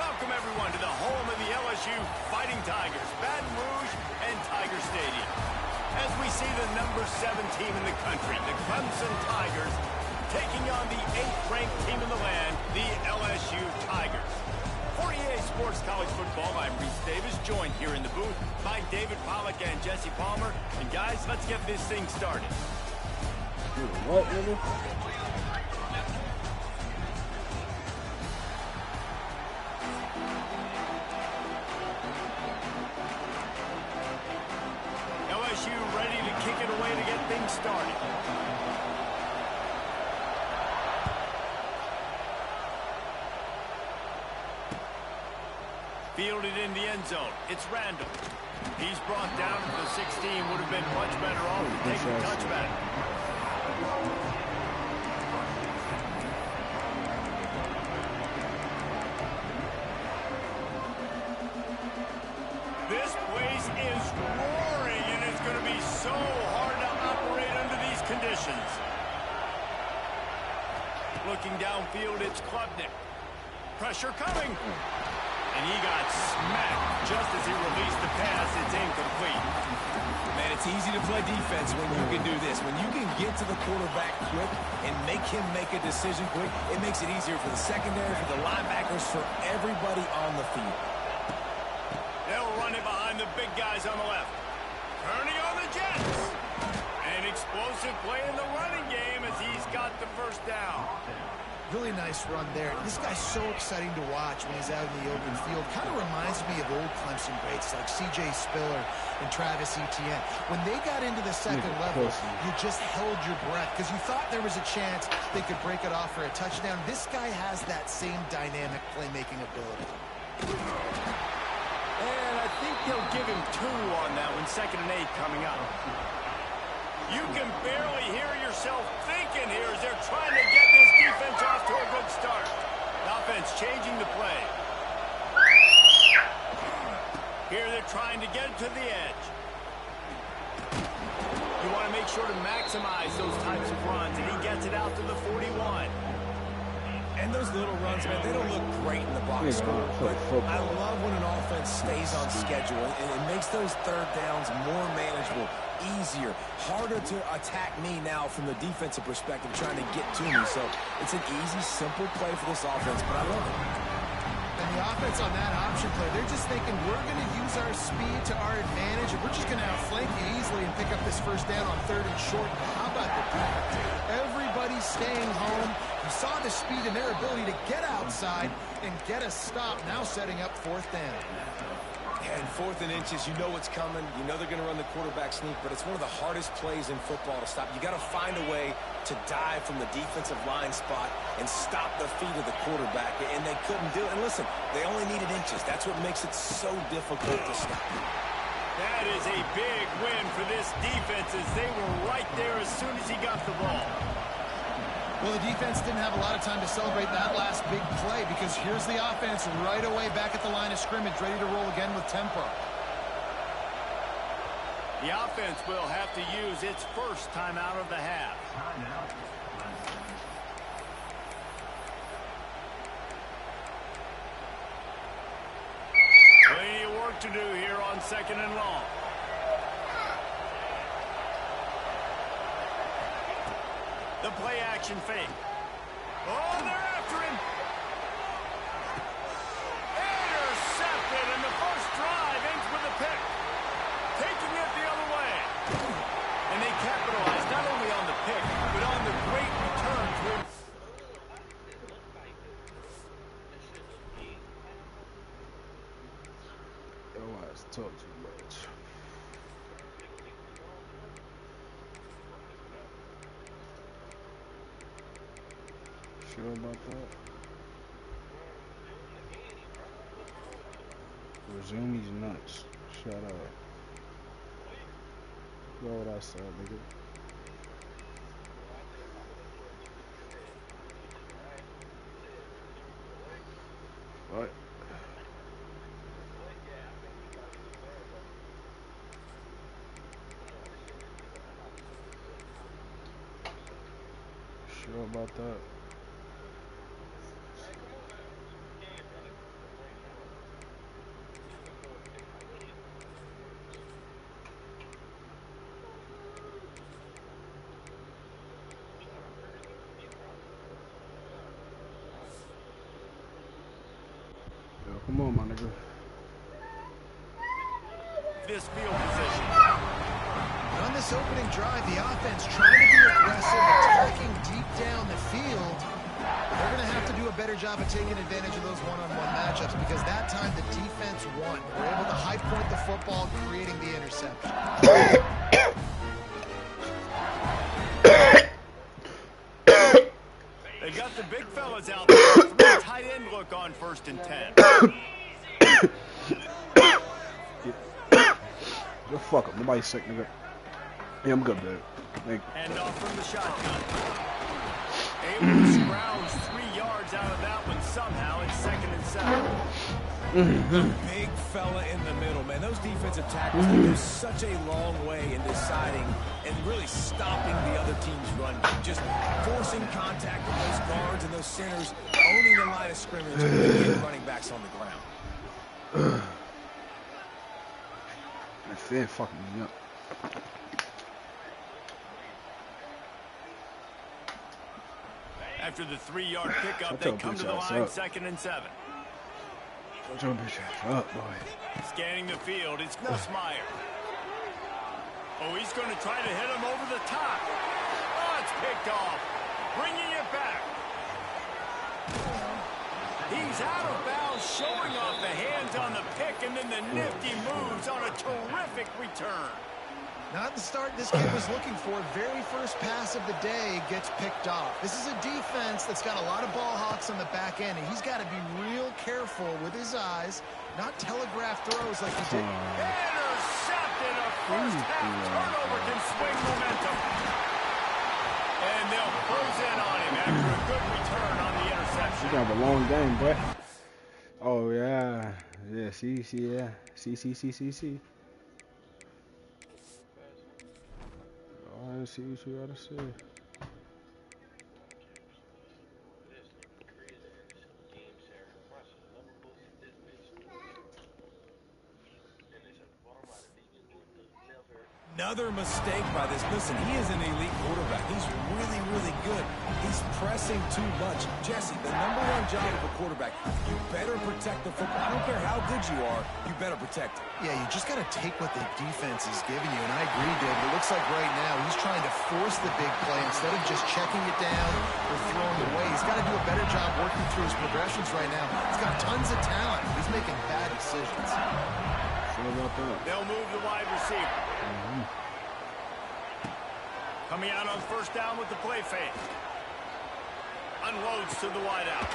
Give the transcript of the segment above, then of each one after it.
Welcome, everyone, to the home of the LSU Fighting Tigers, Baton Rouge and Tiger Stadium. As we see the number 7 team in the country, the Clemson Tigers, taking on the 8th-ranked team in the land, the LSU Tigers. For EA Sports College Football, I'm Reese Davis, joined here in the booth by David Pollack and Jesse Palmer. And guys, let's get this thing started. What, nigga? LSU ready to kick it away to get things started. Fielded in the end zone. It's Randall. He's brought down to the 16. Would have been much better off to take the touchback. This place is roaring, and it's going to be so hard to operate under these conditions. Looking downfield, it's Klubnik. Pressure coming. And he got smacked just as he released the pass. It's incomplete. Man, it's easy to play defense when you can do this. When you can get to the quarterback quick and make him make a decision quick, it makes it easier for the secondary, for the linebackers, for everybody on the field. They'll run it behind the big guys on the left. Turning on the Jets. An explosive play in the running game as he's got the first down. Really nice run there. This guy's so exciting to watch when he's out in the open field. Kind of reminds me of old Clemson greats like C.J. Spiller and Travis Etienne. When they got into the second level, you just held your breath because you thought there was a chance they could break it off for a touchdown. This guy has that same dynamic playmaking ability. And I think they'll give him 2 on that one. 2nd and 8 coming up. You can barely hear yourself thinking here as they're trying to get this defense off to a good start. The offense changing the play. Here they're trying to get it to the edge. You want to make sure to maximize those types of runs, and he gets it out to the 41. And those little runs, man, they don't look great in the box score. But I love when an offense stays on schedule, and it makes those third downs more manageable, easier, harder to attack me now from the defensive perspective, trying to get to me. So it's an easy, simple play for this offense, but I love it. And the offense on that option play, they're just thinking we're going to use our speed to our advantage, and we're just going to outflank you easily and pick up this first down on 3rd and short. How about the defense? Everybody's staying home. You saw the speed and their ability to get outside and get a stop, now setting up 4th down. Yeah, and 4th and inches, you know what's coming. You know they're going to run the quarterback sneak, but it's one of the hardest plays in football to stop. You got to find a way to dive from the defensive line spot and stop the feet of the quarterback, and they couldn't do it. And listen, they only needed inches. That's what makes it so difficult to stop. That is a big win for this defense as they were right there as soon as he got the ball. Well, the defense didn't have a lot of time to celebrate that last big play because here's the offense right away back at the line of scrimmage, ready to roll again with tempo. The offense will have to use its first timeout of the half. Plenty of work to do here on 2nd and long. The play action fake. Oh, they're after him. Intercepted, and the first drive ends with a pick. Taking it the other way. And they capitalize not only on the pick, but on the great return to him. Your ass talk too much. Sure about that? Resume these nuts. Shut up. Go what I said, nigga. What? Sure about that? Come on, my nigga. This field position. On this opening drive, the offense trying to be aggressive, attacking deep down the field. They're going to have to do a better job of taking advantage of those one-on-one matchups because that time the defense won. We're able to high point the football, creating the interception. They've got the big fellas out there. Three tight end look on 1st and 10. Go fuck up. Nobody's sick, nigga. Yeah, I'm good, dude. Thank you. Hand off from the shotgun. Able to scrounge 3 yards out of that one somehow. It's 2nd and 7. The big fella in the middle, man. Those defensive tackles, they go such a long way in deciding and really stopping the other team's run. Just forcing contact with those guards and those centers, owning the line of scrimmage, and getting running backs on the ground. My fan fucking me up. After the 3-yard pickup, they come to the line, 2nd and 7. Shut your bitch ass up, boy. Scanning the field, it's Nussmeier. Oh, he's going to try to hit him over the top. Oh, it's picked off. Bringing it back. He's out of bounds, showing off the hands on the pick, and then the nifty moves on a terrific return. Not the start this kid was looking for. Very first pass of the day gets picked off. This is a defense that's got a lot of ball hawks on the back end, and he's got to be real careful with his eyes, not telegraph throws like he did. Intercepted. A first half turnover can swing momentum. And they'll close in on him after a good return on the interception. You got a long game, boy. Oh, yeah. Yeah, see, yeah. See. I see what you gotta say. Another mistake by this. Listen, he is an elite quarterback. He's really, really good. He's pressing too much. Jesse, the #1 job of a quarterback, you better protect the football. I don't care how good you are, you better protect it. Yeah, you just got to take what the defense is giving you, and I agree, David. It looks like right now he's trying to force the big play instead of just checking it down or throwing it away. He's got to do a better job working through his progressions right now. He's got tons of talent. He's making bad decisions. They'll move the wide receiver. Coming out on 1st down with the play fake. Unloads to the wideout.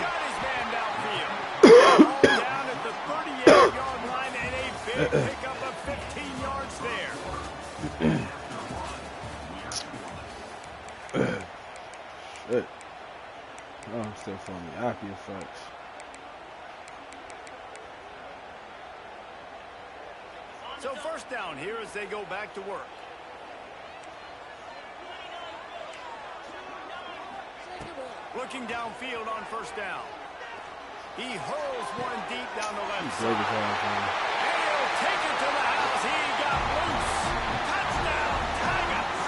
Got his man downfield. Ball down at the 38-yard line and a big pickup of 15 yards there. Shit. Oh, I'm still feeling the Aki effects. So 1st down here as they go back to work. Looking downfield on 1st down. He hurls one deep down the left side. And he'll take it to the house. He got loose. Touchdown, Tigers.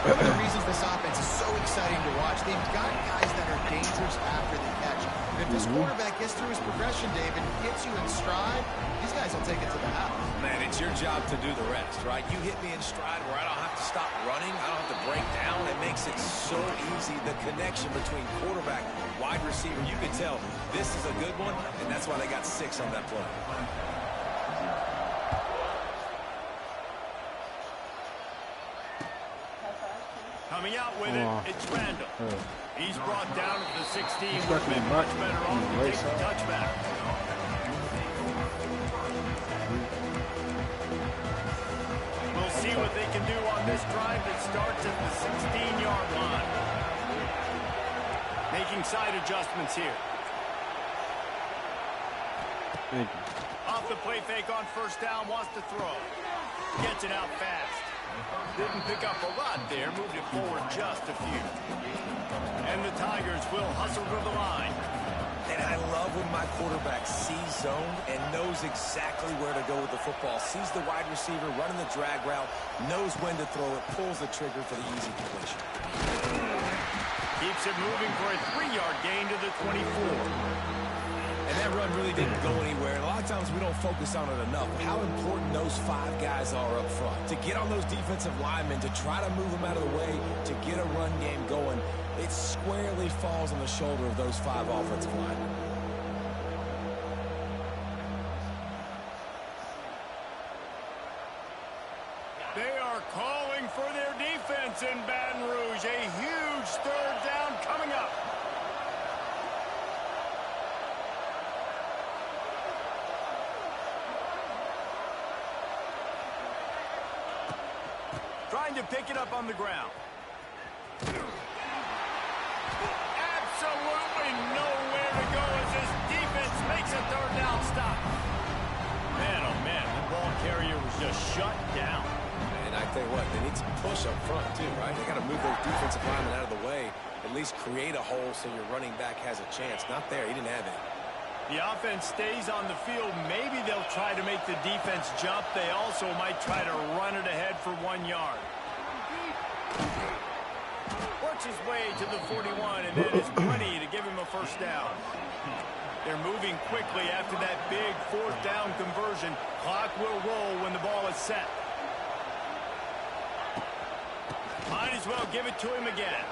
One of the reasons this offense is so exciting to watch, they've got guys that are dangerous after the catch. And if this quarterback gets through his progression, David, gets you in stride, these guys will take it to the house. Man, it's your job to do the rest, right? You hit me in stride where I don't have to stop running. I don't have to break down. It makes it so easy. The connection between quarterback and wide receiver, you can tell this is a good one, and that's why they got 6 on that play. Coming out with it, it's Randall. He's brought down at the 16. Would have been much better off to take the touchback. We'll see what they can do on this drive that starts at the 16-yard line. Making side adjustments here. Thank you. Off the play fake on 1st down, wants to throw. Gets it out fast. Didn't pick up a lot there, moved it forward just a few. And the Tigers will hustle to the line. And I love when my quarterback sees zone and knows exactly where to go with the football. Sees the wide receiver running the drag route, knows when to throw it, pulls the trigger for the easy completion. Keeps it moving for a 3-yard gain to the 24. that run really didn't go anywhere. And a lot of times we don't focus on it enough. How important those 5 guys are up front. To get on those defensive linemen, to try to move them out of the way, to get a run game going, it squarely falls on the shoulder of those 5 offensive linemen. They are calling for their defense in Baton Rouge. A huge 3rd down coming up. Trying to pick it up on the ground. Absolutely nowhere to go as this defense makes a 3rd down stop. Man, oh man, the ball carrier was just shut down. And I tell you what, they need some push up front too, right? They got to move those defensive linemen out of the way, at least create a hole so your running back has a chance. Not there, he didn't have it. The offense stays on the field. Maybe they'll try to make the defense jump. They also might try to run it ahead for 1 yard. Works his way to the 41, and that is plenty to give him a 1st down. They're moving quickly after that big 4th down conversion. Clock will roll when the ball is set. Might as well give it to him again.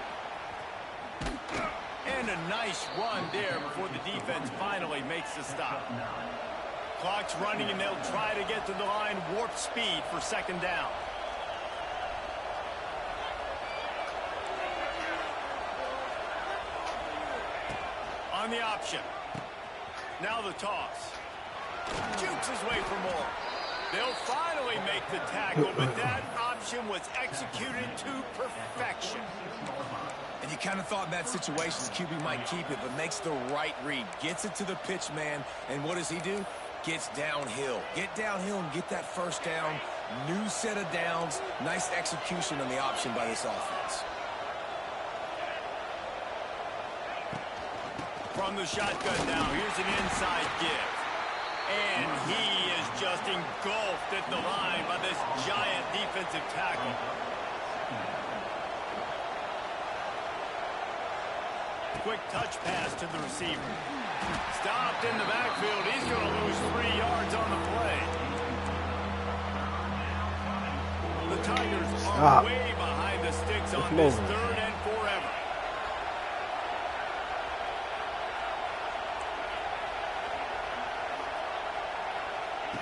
And a nice run there before the defense finally makes the stop. Clock's running, and they'll try to get to the line warp speed for 2nd down. On the option. Now the toss. Jukes his way for more. They'll finally make the tackle, but that option was executed to perfection. And you kind of thought in that situation the QB might keep it, but makes the right read. Gets it to the pitch man, and what does he do? Gets downhill. Get downhill and get that 1st down. New set of downs. Nice execution on the option by this offense. From the shotgun now, here's an inside give. And he is just engulfed at the line by this giant defensive tackle. Quick touch pass to the receiver. Stopped in the backfield. He's going to lose 3 yards on the play. The Tigers are way behind the sticks on this 3rd and forever.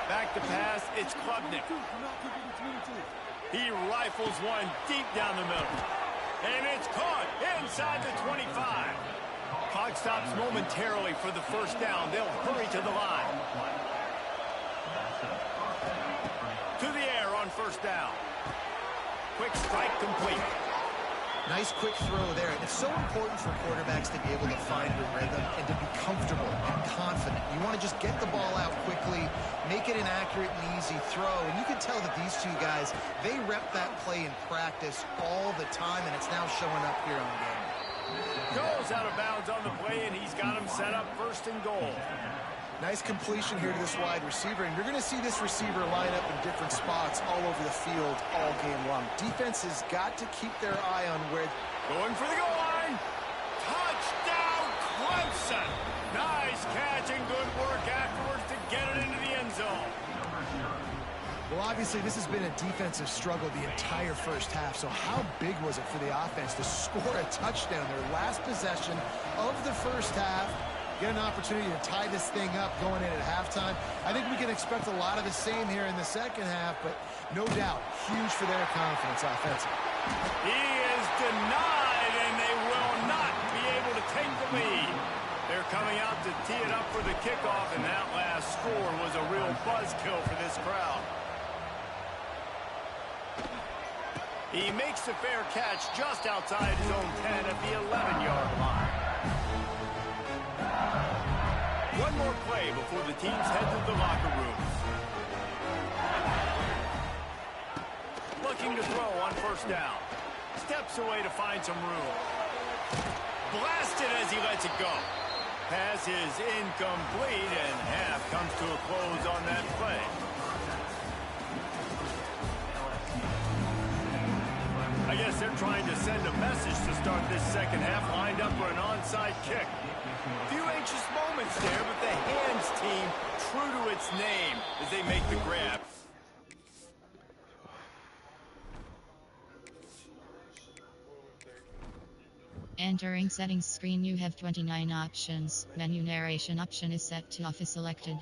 Back to pass, it's Klubnik. He rifles one deep down the middle. And it's caught inside the 25. Clock stops momentarily for the 1st down. They'll hurry to the line. To the air on 1st down. Quick strike complete. Nice quick throw there. It's so important for quarterbacks to be able to find your rhythm and to be comfortable and confident. You want to just get the ball out quickly, make it an accurate and easy throw. And you can tell that these 2 guys, they rep that play in practice all the time, and it's now showing up here on game. Goes out of bounds on the play, and he's got him set up 1st and goal. Nice completion here to this wide receiver, and you're going to see this receiver line up in different spots all over the field all game long. Defense has got to keep their eye on where... Going for the goal line. Touchdown, Clemson. Nice catch and good work afterwards to get it into the end zone. Well, obviously, this has been a defensive struggle the entire 1st half, so how big was it for the offense to score a touchdown, their last possession of the 1st half, get an opportunity to tie this thing up going in at halftime? I think we can expect a lot of the same here in the 2nd half, but no doubt, huge for their confidence offensively. He is denied, and they will not be able to take the lead. They're coming out to tee it up for the kickoff, and that last score was a real buzzkill for this crowd. He makes the fair catch just outside his own 10 at the 11-yard line. One more play before the teams head to the locker rooms. Looking to throw on 1st down. Steps away to find some room. Blasted as he lets it go. Pass is incomplete, and half comes to a close on that play. I guess they're trying to send a message to start this 2nd half, lined up for an onside kick. Few anxious moments moments there, but the hands team true to its name as they make the grab. Entering settings screen, you have 29 options. Menu narration option is set to off is selected.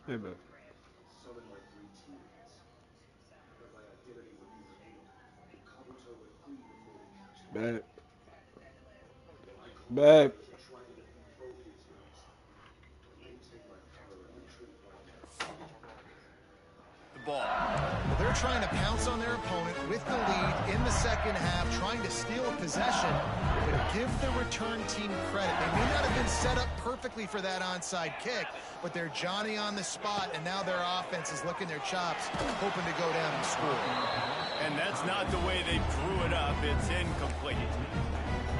Hey, bro. Babe. Babe. The ball. Well, they're trying to pounce on their opponent with the lead in the second half, trying to steal a possession, but give the return team credit. They may not have been set up perfectly for that onside kick, but they're Johnny on the spot, and now their offense is licking their chops, hoping to go down and score. And that's not the way they drew it up. It's incomplete.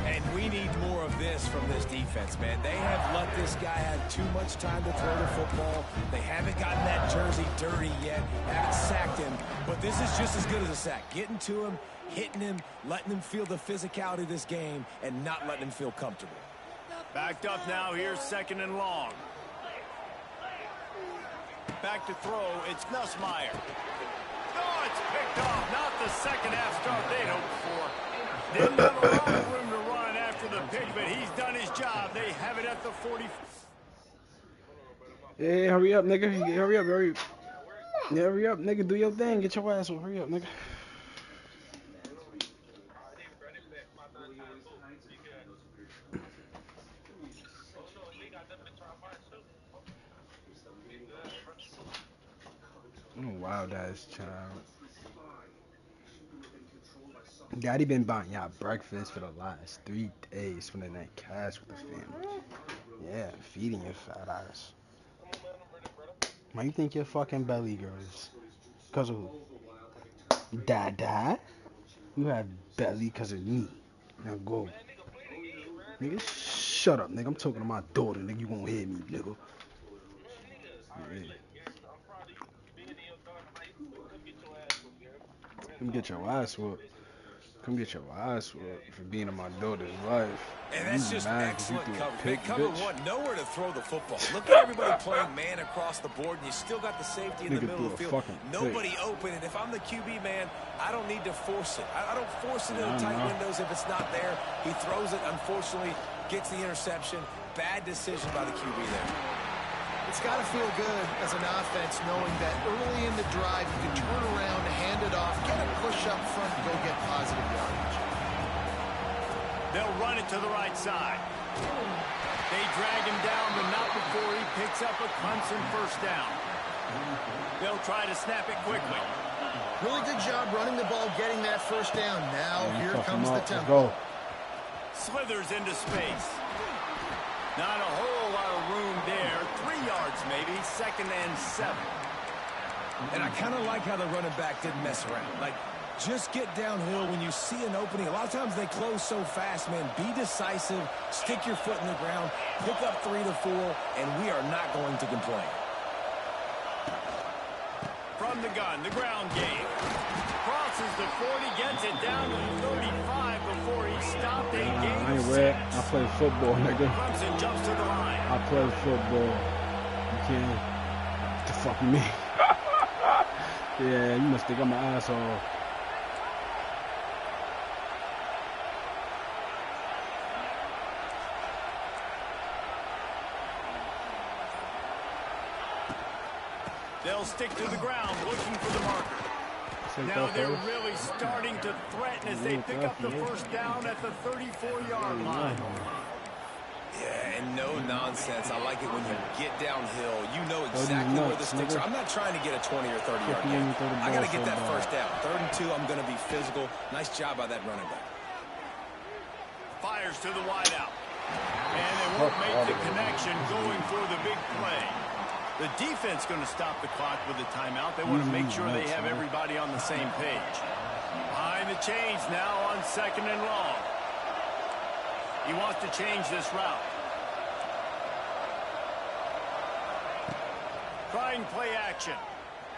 And we need more of this from this defense, man. They have let this guy have too much time to throw the football. They haven't gotten that jersey dirty yet, haven't sacked him. But this is just as good as a sack. Getting to him, hitting him, letting him feel the physicality of this game, and not letting him feel comfortable. Backed up now. Here's 2nd and long. Back to throw. It's Nussmeier. Oh, it's picked off. Not the second half start they'd hoped for. Didn't have a lot of room to run after the pick, but he's done his job. They have it at the 40. Hey, hurry up, nigga. Hurry up, hurry up. Yeah, hurry up, nigga. Do your thing. Get your ass on. Hurry up, nigga. Oh, wild ass child. Daddy been buying y'all breakfast for the last 3 days, spending that cash with the family. Yeah, feeding your fat ass. Why you think your fucking belly grows? Cause of who? Dad? You have belly cause of me. Now go. Nigga, shut up, nigga. I'm talking to my daughter, nigga. You won't hear me, nigga. Yeah. Come get your ass whooped. Come get your ass whooped for being in my daughter's life. And that's just excellent coverage. Big cover bitch. one, nowhere to throw the football. Look at everybody playing man across the board, and you still got the safety in the middle of the field. Nobody open, and if I'm the QB, man, I don't need to force it. I don't force it into tight windows if it's not there. He throws it, unfortunately, gets the interception. Bad decision by the QB there. It's got to feel good as an offense knowing that early in the drive you can turn around, hand it off, get a push up front, and go get positive yardage. They'll run it to the right side. They drag him down, but not before he picks up a Clemson first down. They'll try to snap it quickly. Really good job running the ball, getting that first down. Now here comes the tempo. Slithers into space. Not a whole lot of room there. 3 yards maybe. 2nd and 7. And I kind of like how the running back didn't mess around. Like, just get downhill when you see an opening. A lot of times they close so fast, man. Be decisive. Stick your foot in the ground. Pick up 3 to 4, and we are not going to complain. From the gun, the ground game. Crosses the 40, gets it down to the 35 before he stopped a game of 6. I play football, nigga. Clemson jumps to the line. I play football. You can't. The fuck you mean? Yeah, you must think I'm an asshole. They'll stick to the ground looking for the marker. Now they're really starting to threaten as they pick up the first down at the 34-yard line. Yeah, and no nonsense. I like it when you get downhill. You know exactly where the sticks are. I'm not trying to get a 20 or 30-yard gain. I got to get that first down. 3rd and 2, I'm going to be physical. Nice job by that running back. Fires to the wideout. And they won't make the connection going for the big play. The defense going to stop the clock with a timeout. They want to make sure they have everybody on the same page. Behind the chains now on 2nd and long. He wants to change this route. Trying play action.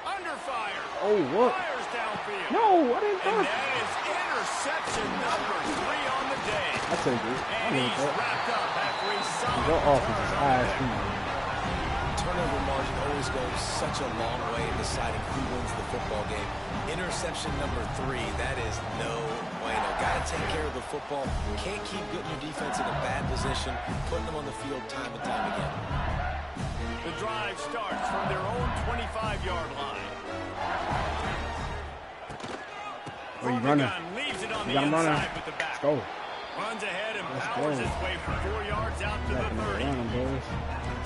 Under fire. Oh, what? Fires downfield. No, I didn't. And that is interception number 3 on the day. That's a good. And he's wrapped up after a solid Your offense is ass. Turnover margin always goes such a long way in deciding who wins the football game. Interception number 3, that is no bueno. Got to take care of the football. Can't keep putting your defense in a bad position, putting them on the field time and time again. The drive starts from their own 25-yard line. Where you running? Leaves it on You the got him running. inside with the back. Let's go. Runs ahead and Let's powers go. his way for 4 yards out to the 30.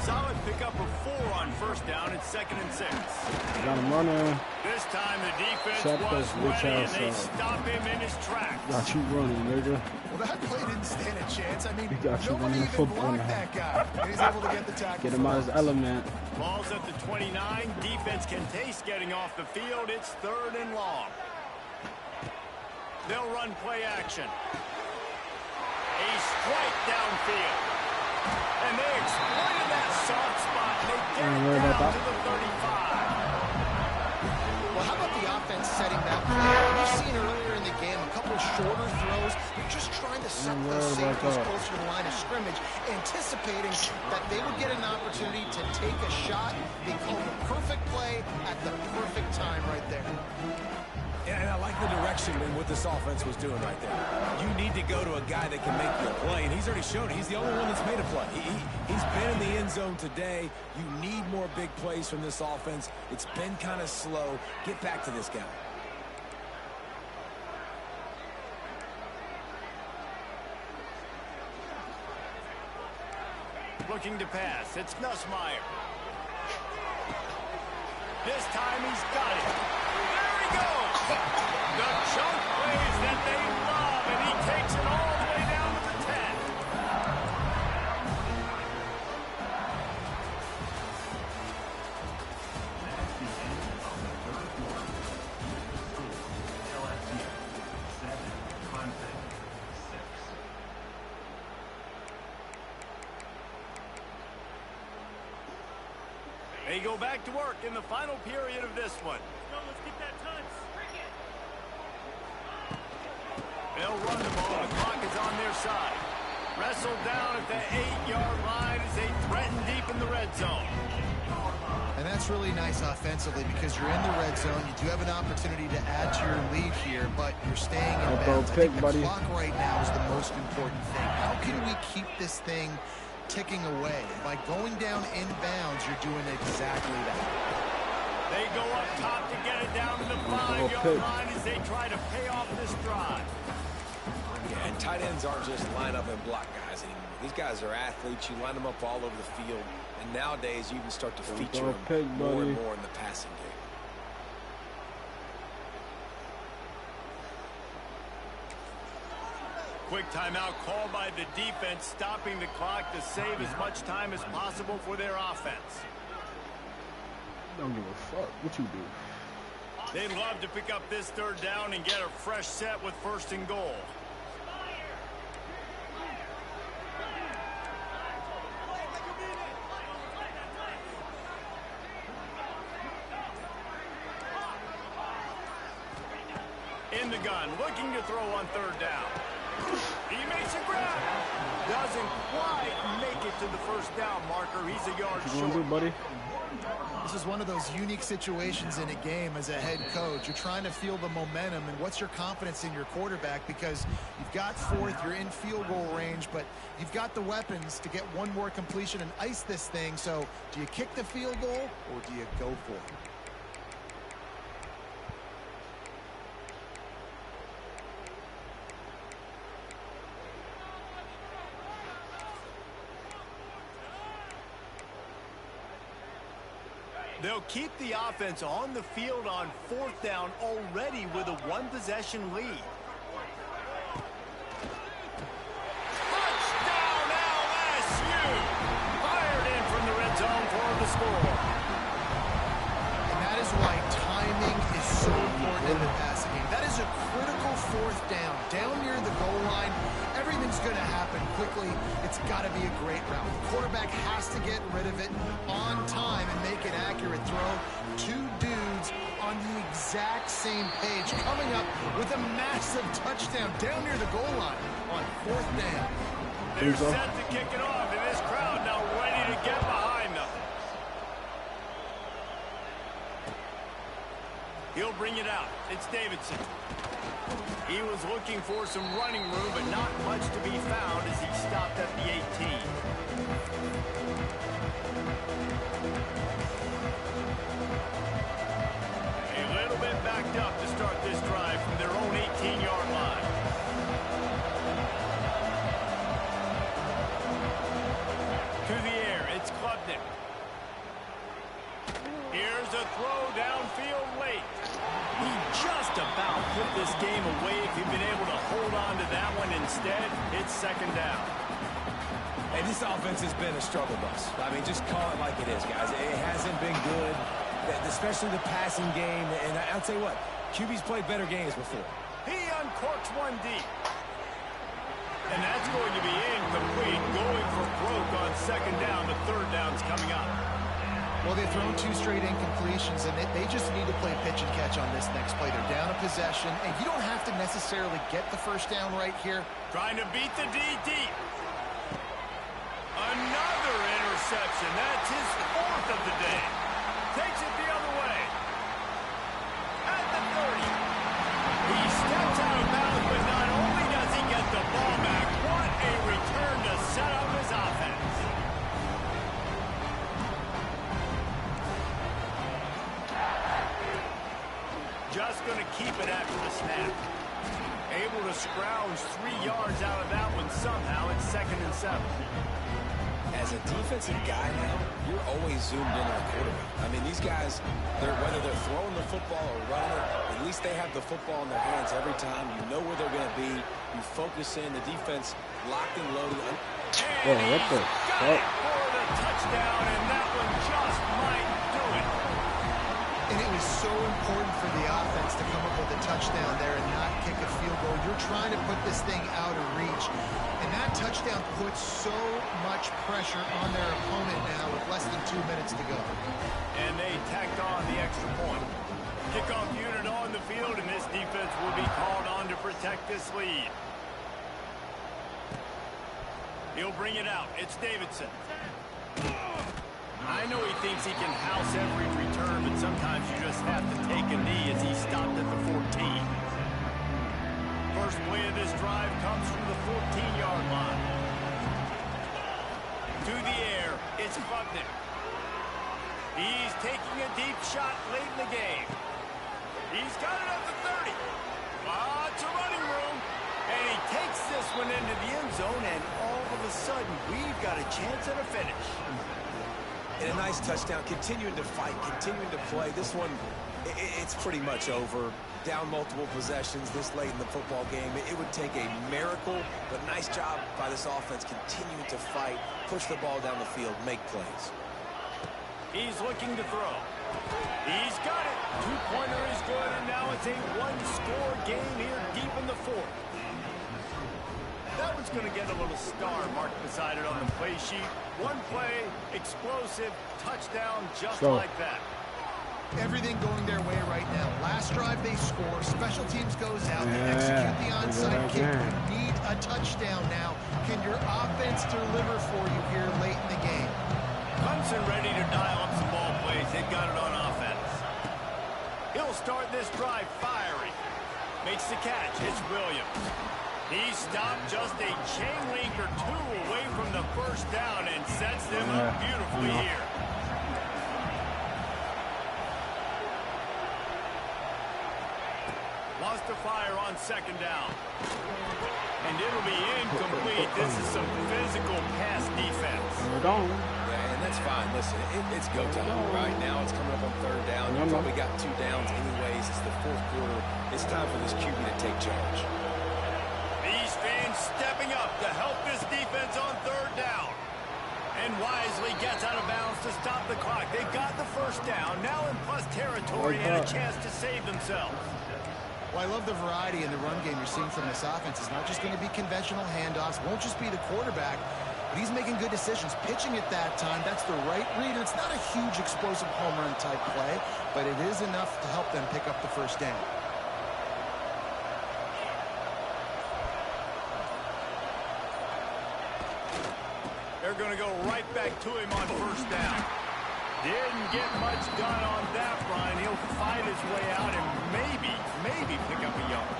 Solid pickup of 4 on first down and 2nd and 6. Got him running. This time the defense Shut was this bitch ready and ass they up. stop him in his tracks. Got you running, nigga. Well, that play didn't stand a chance. I mean, He got you nobody running even football blocked now. that guy. And he's able to get the tackle. Get him out of his element. Ball's at the 29. Defense can taste getting off the field. It's 3rd and long. They'll run play action. A strike downfield. And they exploited that soft spot. And they get it down to the 35. Well, how about the offense setting that play? We've seen earlier in the game a couple shorter throws. They're just trying to suck those safeties closer to the line of scrimmage, anticipating that they would get an opportunity to take a shot. They called the perfect play at the perfect time right there. And I like the direction in what this offense was doing right there. You need to go to a guy that can make you a play, and he's already shown it. He's the only one that's made a play. He's been in the end zone today. You need more big plays from this offense. It's been kind of slow. Get back to this guy. Looking to pass. It's Nussmeier. This time he's got it. There he goes. The chunk plays that they love, and he takes it all the way down to the 10. They go back to work in the final period of this one. Let's get that touch. They'll run the ball. The clock is on their side. Wrestled down at the 8-yard line as they threaten deep in the red zone. And that's really nice offensively because you're in the red zone. You do have an opportunity to add to your lead here, but you're staying in bounds. I think the clock right now is the most important thing. How can we keep this thing ticking away? By going down in bounds, you're doing exactly that. They go up top to get it down to the 5-yard line as they try to pay off this drive. Yeah, and tight ends aren't just line up and block guys anymore. These guys are athletes. You line them up all over the field. And nowadays, you can start to feature them more and more in the passing game. Quick timeout called by the defense, stopping the clock to save as much time as possible for their offense. Don't give a fuck what you do. They'd love to pick up this 3rd down and get a fresh set with 1st and goal. In the gun, looking to throw on 3rd down. He makes a grab. Doesn't quite make it to the 1st down marker. He's a yard What you short. gonna do, buddy? This is one of those unique situations in a game as a head coach. You're trying to feel the momentum, and what's your confidence in your quarterback? Because you've got 4th, you're in field goal range, but you've got the weapons to get one more completion and ice this thing. So do you kick the field goal or do you go for it? They'll keep the offense on the field on 4th down already with a 1-possession lead. Touchdown LSU! Fired in from the red zone for the score. And that is why timing is so important in the passing game. That is a critical 4th down. Down near the goal line, everything's going to happen quickly. It's got to be a great route. The quarterback has to get rid of it on time and make an accurate throw. 2 dudes on the exact same page, coming up with a massive touchdown down near the goal line on 4th down. They're set to kick it off, and this crowd now ready to get behind them. He'll bring it out. It's Davidson. He was looking for some running room, but not much to be found as he stopped at the 18. A little bit backed up to start this drive from their own 18-yard line. To the air, it's Klubnik. Here's a throw downfield late. He just about put this game away if he'd been able to hold on to that one. Instead, it's 2nd down. And this offense has been a struggle bus. I mean, just call it like it is, guys. It hasn't been good, especially the passing game. And I'll tell you what, QB's played better games before. He uncorks one deep. And that's going to be incomplete. Going for broke on 2nd down. The 3rd down's coming up. Well, they've thrown 2 straight incompletions, and they just need to play pitch and catch on this next play. They're down a possession, and you don't have to necessarily get the 1st down right here. Trying to beat the D deep. Another interception. That's his 4th of the day. Takes it the other way. At the 30. He steps out of bounds, but not only does he get the ball back, what a return to set up his offense. Just going to keep it after the snap. Able to scrounge 3 yards out of that one somehow. It's 2nd and 7. As a defensive guy now, you're always zoomed in on the quarterback. I mean, these guys, whether they're throwing the football or running it, at least they have the football in their hands every time. You know where they're going to be. You focus in. The defense locked and loaded. And what the fuck? For the touchdown, and that one just might do it. And it was so important for the offense to come up with a touchdown there and not kick a field goal. You're trying to put this thing out of reach. And that touchdown puts so much pressure on their opponent now with less than 2 minutes to go. And they tacked on the extra point. Kickoff unit on the field, and this defense will be called on to protect this lead. He'll bring it out. It's Davidson. I know he thinks he can house every return, but sometimes you just have to take a knee as he stopped at the 14. First play of this drive comes from the 14-yard line. To the air, it's Klubnik. He's taking a deep shot late in the game. He's got it at the 30. Lots of running room. And he takes this one into the end zone, and all of a sudden, we've got a chance at a finish. And a nice touchdown, continuing to fight, continuing to play. This one, it's pretty much over. Down multiple possessions this late in the football game. It would take a miracle, but nice job by this offense continuing to fight, push the ball down the field, make plays. He's looking to throw. He's got it. 2-pointer is good, and now it's a 1-score game here deep in the 4th. That one's going to get a little star marked beside it on the play sheet. One play, explosive, touchdown, just like that. Everything going their way right now. Last drive they score. Special teams goes out. They execute the onside kick. You need a touchdown now. Can your offense deliver for you here late in the game? Clemson ready to dial up some ball plays. They've got it on offense. He'll start this drive fiery. Makes the catch. It's Williams. He stopped just a chain link or 2 away from the 1st down and sets them up beautifully here. Wants to fire on 2nd down. And it'll be incomplete. This is some physical pass defense. Yeah, and That's fine. Listen, it's go time. Right now it's coming up on third down. You probably got 2 downs anyways. It's the fourth quarter. It's time for this QB to take charge. These fans stepping up to help this defense on third down. And wisely gets out of bounds to stop the clock. They got the first down, now in plus territory and a chance to save themselves. Well, I love the variety in the run game you're seeing from this offense. It's not just going to be conventional handoffs. Won't just be the quarterback, but he's making good decisions. Pitching at that time, that's the right read. It's not a huge explosive home run type play, but it is enough to help them pick up the first down. They're going to go right back to him on first down. Didn't get much done on that run. He'll fight his way out and maybe pick up a yard.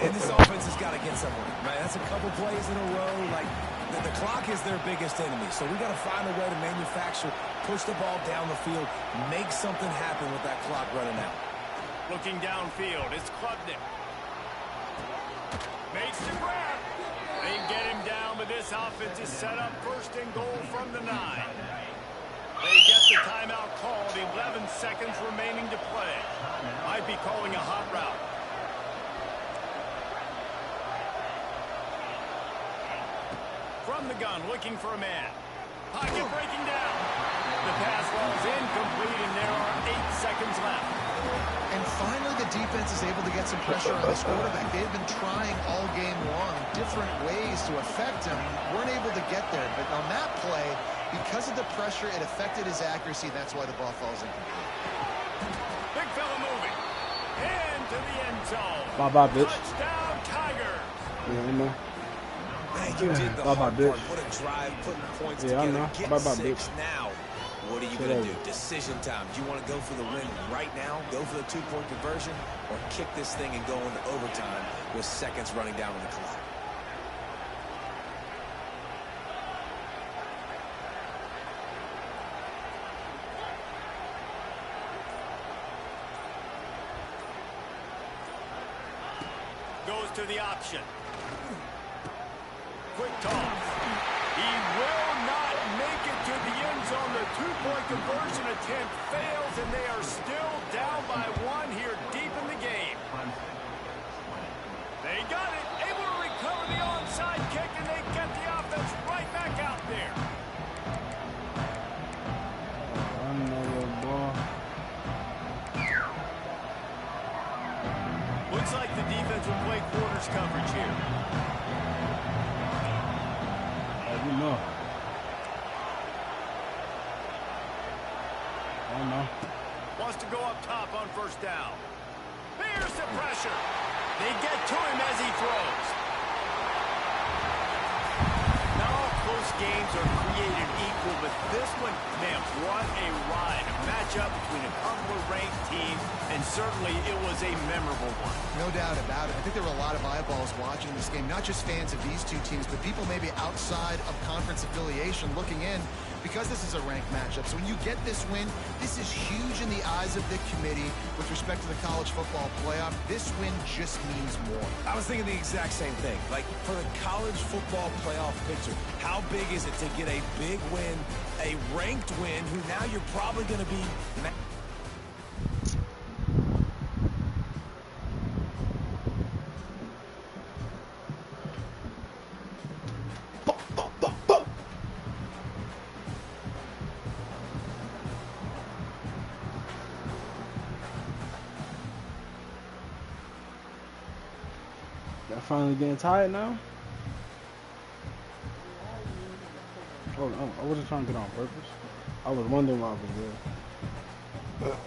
And this offense has got to get somewhere, right? That's a couple plays in a row. Like, the clock is their biggest enemy. So we got to find a way to manufacture, push the ball down the field, make something happen with that clock running out. Looking downfield, it's Klubnik. Makes the grab. They get him down, but this offense is set up first and goal from the 9. They get the timeout called. 11 seconds remaining to play. Might be calling a hot route. From the gun, looking for a man. Pocket breaking down. The pass falls incomplete, and there are 8 seconds left. And finally, the defense is able to get some pressure on this quarterback. They've been trying all game long in different ways to affect him. Weren't able to get there. But on that play, because of the pressure, it affected his accuracy. That's why the ball falls incomplete. Big fella moving. Into the end zone. Bye-bye, bitch. Touchdown, Tigers. Yeah, I know. Man, you did the hard part. What a drive, putting points together. I know. Get Bye-bye, 6 bitch. now. What are you going to do? Decision time. Do you want to go for the win right now, go for the 2-point conversion, or kick this thing and go into overtime with seconds running down on the clock? Goes to the option. Quick toss. He will not make it to the end zone. The 2-point conversion attempt fails, and they are still down by 1 here deep in the game. They got it. Able to recover the onside kick, and they get the offense right back out there. Another ball. Looks like the defense will play quarters coverage here. You know. I know. Wants to go up top on first down. Here's the pressure. They get to him as he throws. Not all close games are created equal, but this one, man, what a ride. A matchup between a couple of ranked teams, and certainly it was a memorable one. No doubt about it. I think there were a lot of eyeballs watching this game, not just fans of these two teams, but people maybe outside of conference affiliation looking in, because this is a ranked matchup. So when you get this win, this is huge in the eyes of the committee with respect to the college football playoff. This win just means more. I was thinking the exact same thing. Like, for the college football playoff picture, how big is it to get a big win, a ranked win, who now you're probably going to be... Y'all finally getting tired now? Oh, I wasn't trying to get on purpose. I was wondering why I was there.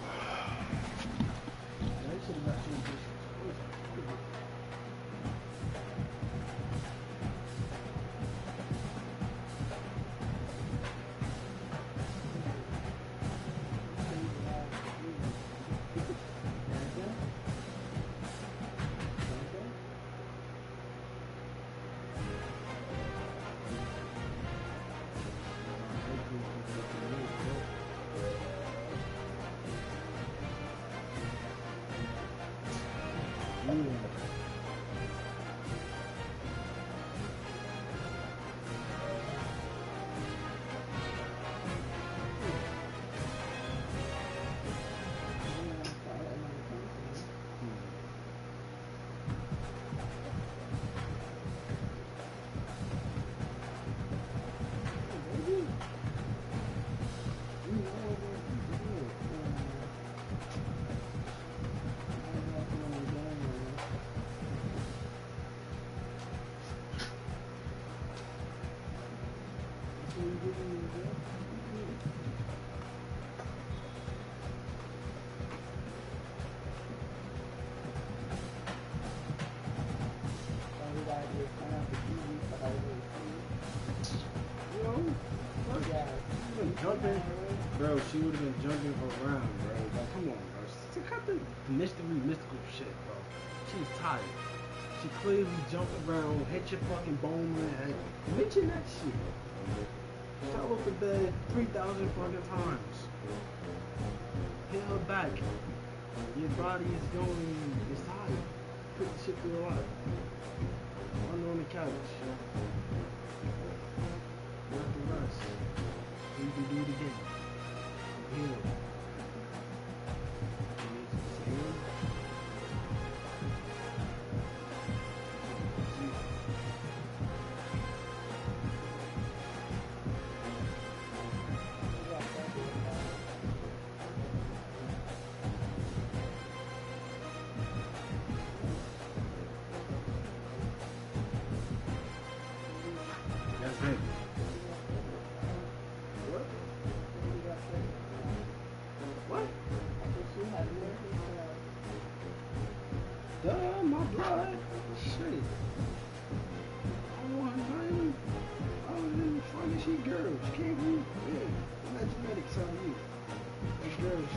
Jumping, bro, she would have been jumping around, bro. Like, come on, bro. She cut the mystical shit, bro. She's tired. She clearly jumped around, hit your fucking bone in the head. Mention that shit. Fell off the bed 3,000 fucking times. Hit her back. Your body is going, it's tired. Put the shit through a lot. Under on the couch. You have to rest. So you can do it again. Heal. That's it. What? Duh, my blood. Shit. I don't want nothing. I was in front of she girls. Can't be. Yeah. Not genetics on you. That's girls.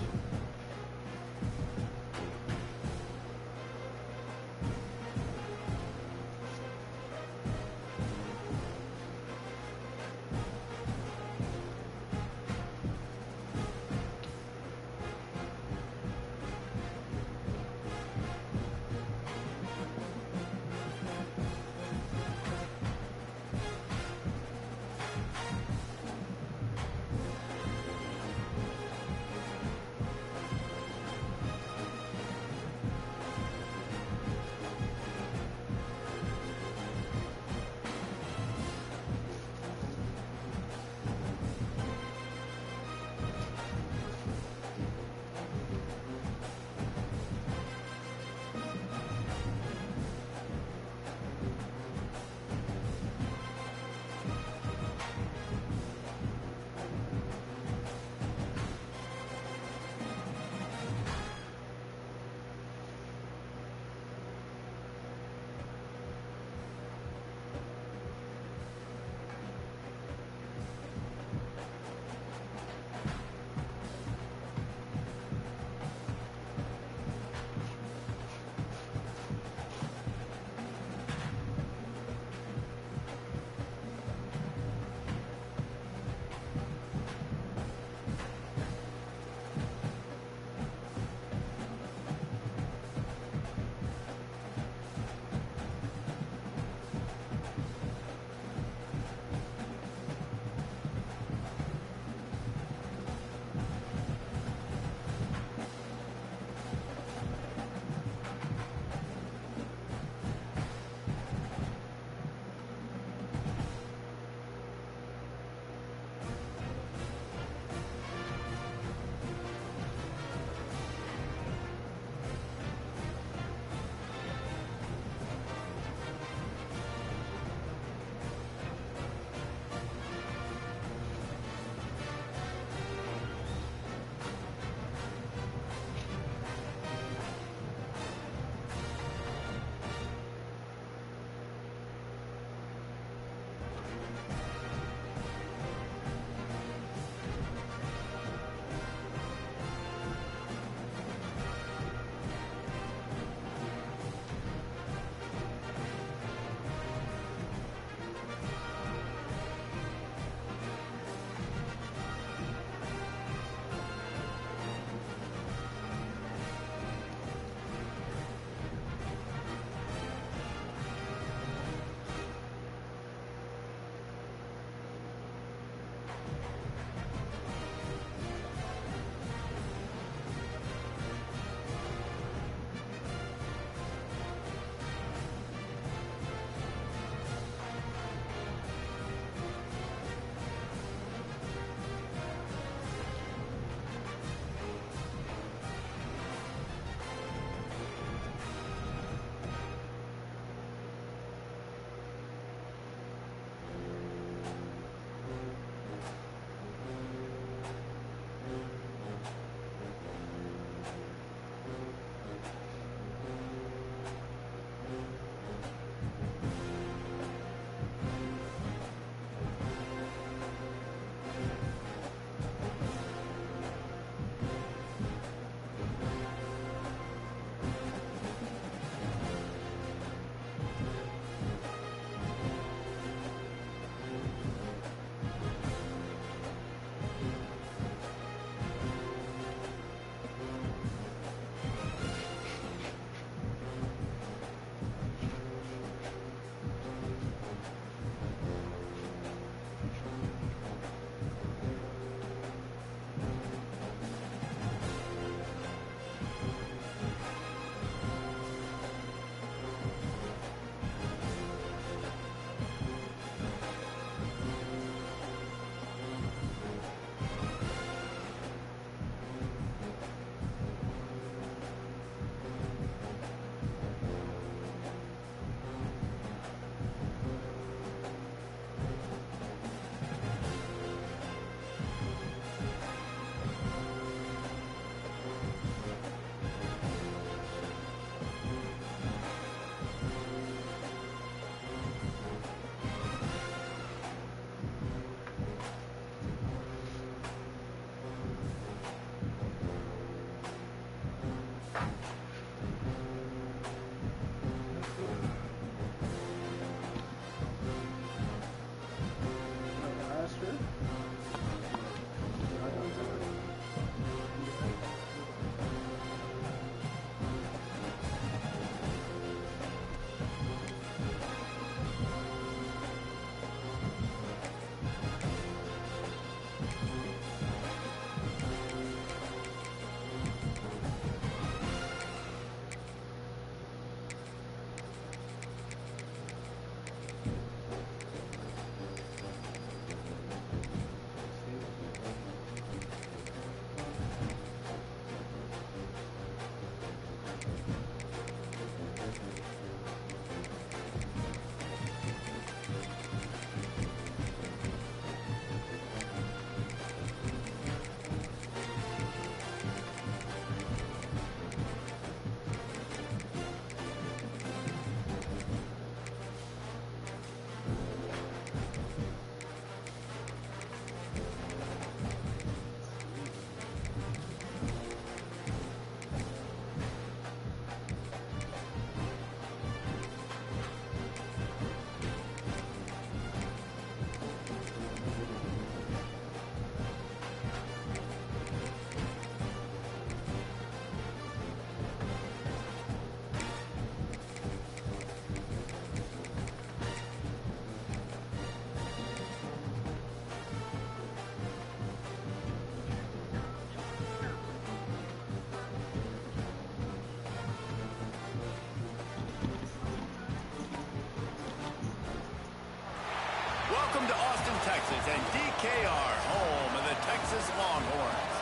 Welcome to Austin, Texas, and DKR, home of the Texas Longhorns.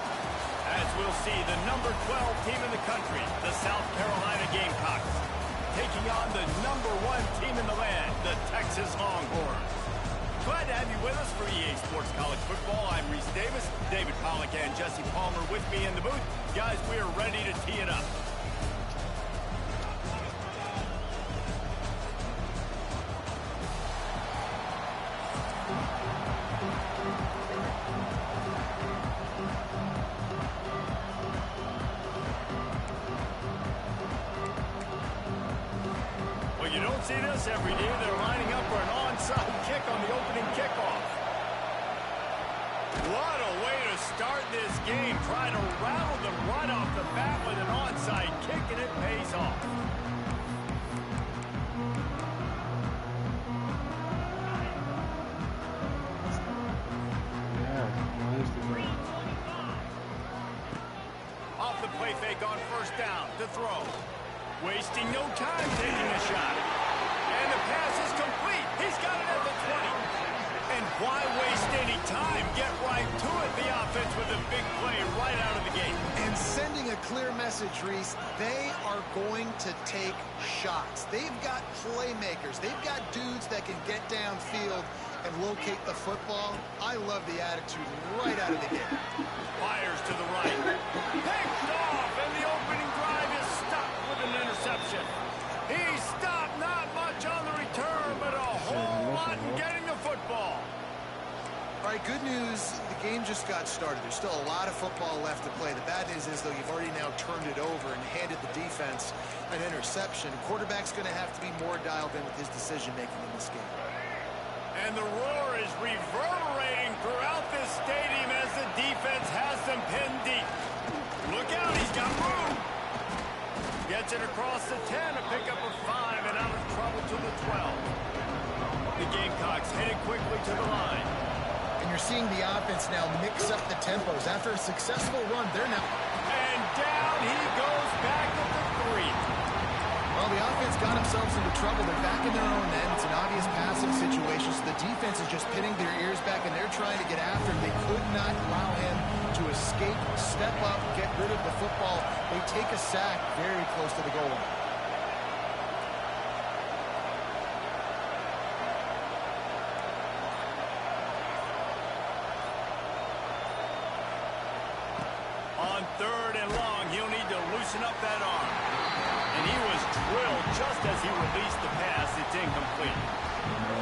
As we'll see, the number 12 team in the country, the South Carolina Gamecocks, taking on the number 1 team in the land, the Texas Longhorns. Glad to have you with us for EA Sports College Football. I'm Reese Davis, David Pollack, and Jesse Palmer with me in the booth. Guys, we are ready to tee it up. You don't see this every day. They're lining up for an onside kick on the opening kickoff. What a way to start this game. Try to rattle them right off the bat with an onside kick, and it pays off. Off the play fake on first down to throw. Wasting no time taking a shot. And the pass is complete. He's got it at the 20. And why waste any time? Get right to it, the offense, with a big play right out of the gate. And sending a clear message, Reese, they are going to take shots. They've got playmakers. They've got dudes that can get downfield and locate the football. I love the attitude right out of the gate. Fires to the right. Picked off, and the opening drive is stopped with an interception. He stopped not much on the return, but a whole lot in getting the football. All right, good news. The game just got started. There's still a lot of football left to play. The bad news is, though, you've already now turned it over and handed the defense an interception. Quarterback's going to have to be more dialed in with his decision-making in this game. And the roar is reverberating throughout this stadium as the defense has them pinned deep. Look out, he's got room. Gets it across the 10, a pickup of 5, and out of trouble to the 12. The Gamecocks headed quickly to the line. And you're seeing the offense now mix up the tempos. After a successful run, they're now... And down he goes back at the 3. Well, the offense got themselves into trouble. They're back in their own end. It's an obvious passing situation, so the defense is just pinning their ears back, and they're trying to get after him. They could not allow him to escape, step up, get rid of the football. They take a sack very close to the goal line. On 3rd and long, he'll need to loosen up that arm. And he was drilled just as he released the pass. It's incomplete.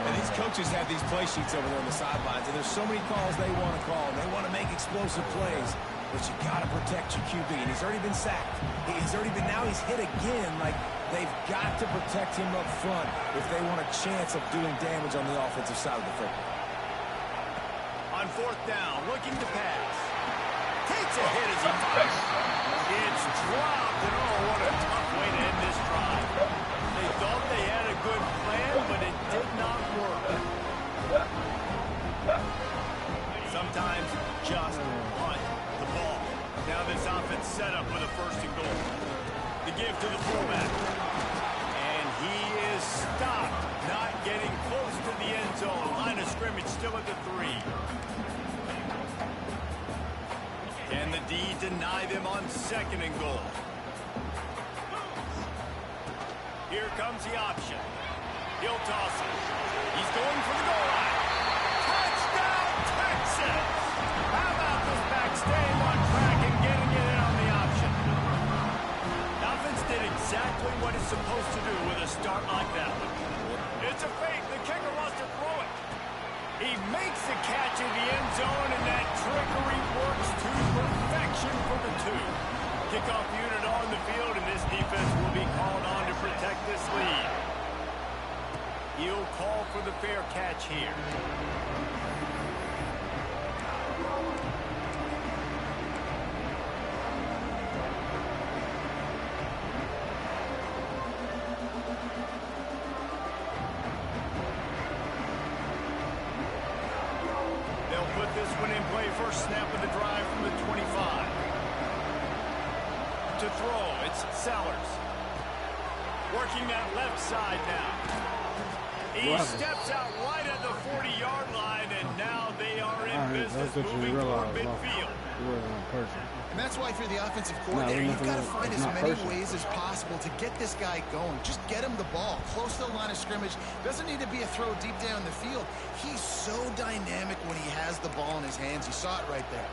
And these coaches have these play sheets over there on the sidelines, and there's so many calls they want to call. They want to make explosive plays, but you got to protect your QB. And he's already been sacked. Now he's hit again. Like, they've got to protect him up front if they want a chance of doing damage on the offensive side of the football. On 4th down, looking to pass. Takes a hit as he fires. It's dropped, and oh, what a tough way to end this drive. They thought they had a good plan, but it did not work. Sometimes just punt the ball. Now this offense set up with a 1st and goal. The give to the fullback. And he is stopped, not getting close to the end zone. Line of scrimmage still at the 3. Can the D deny them on 2nd and goal? Here comes the option. He'll toss it. He's going for the goal line. Touchdown, Texas! How about this back staying on track and getting it in on the option? The offense did exactly what it's supposed to do with a start like that one. It's a fake. The kicker wants to throw it. He makes the catch in the end zone, and that trickery works to perfection for the 2. Kickoff unit on the field, and this defense will be called on to protect this lead. He'll call for the fair catch here. This one in play, first snap of the drive from the 25. To throw, it's Sellers. Working that left side now. He steps out right at the 40-yard line, and now they are in business moving toward midfield. And that's why if you're the offensive coordinator, you've got to find as many ways as possible to get this guy going. Just get him the ball close to the line of scrimmage. Doesn't need to be a throw deep down the field. He's so dynamic when he has the ball in his hands. You saw it right there.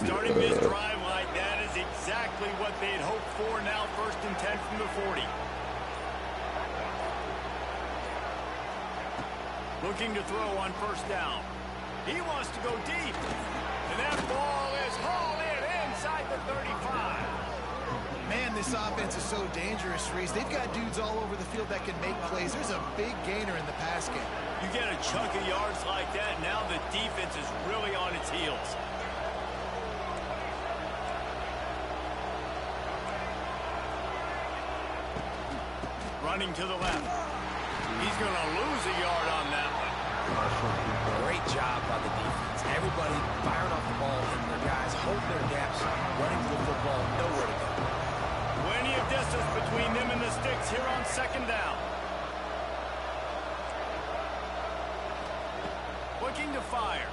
Starting this drive like that is exactly what they'd hoped for. Now 1st and 10 from the 40. Looking to throw on 1st down. He wants to go deep. And that ball is hauled in inside the 35. Man, this offense is so dangerous, Reese. They've got dudes all over the field that can make plays. There's a big gainer in the pass game. You get a chunk of yards like that, now the defense is really on its heels. Running to the left. He's going to lose a yard on that one. Great job by the defense. Everybody firing off the ball, and their guys holding their gaps, running to the football, nowhere to go. Plenty of distance between them and the sticks here on 2nd down. Looking to fire.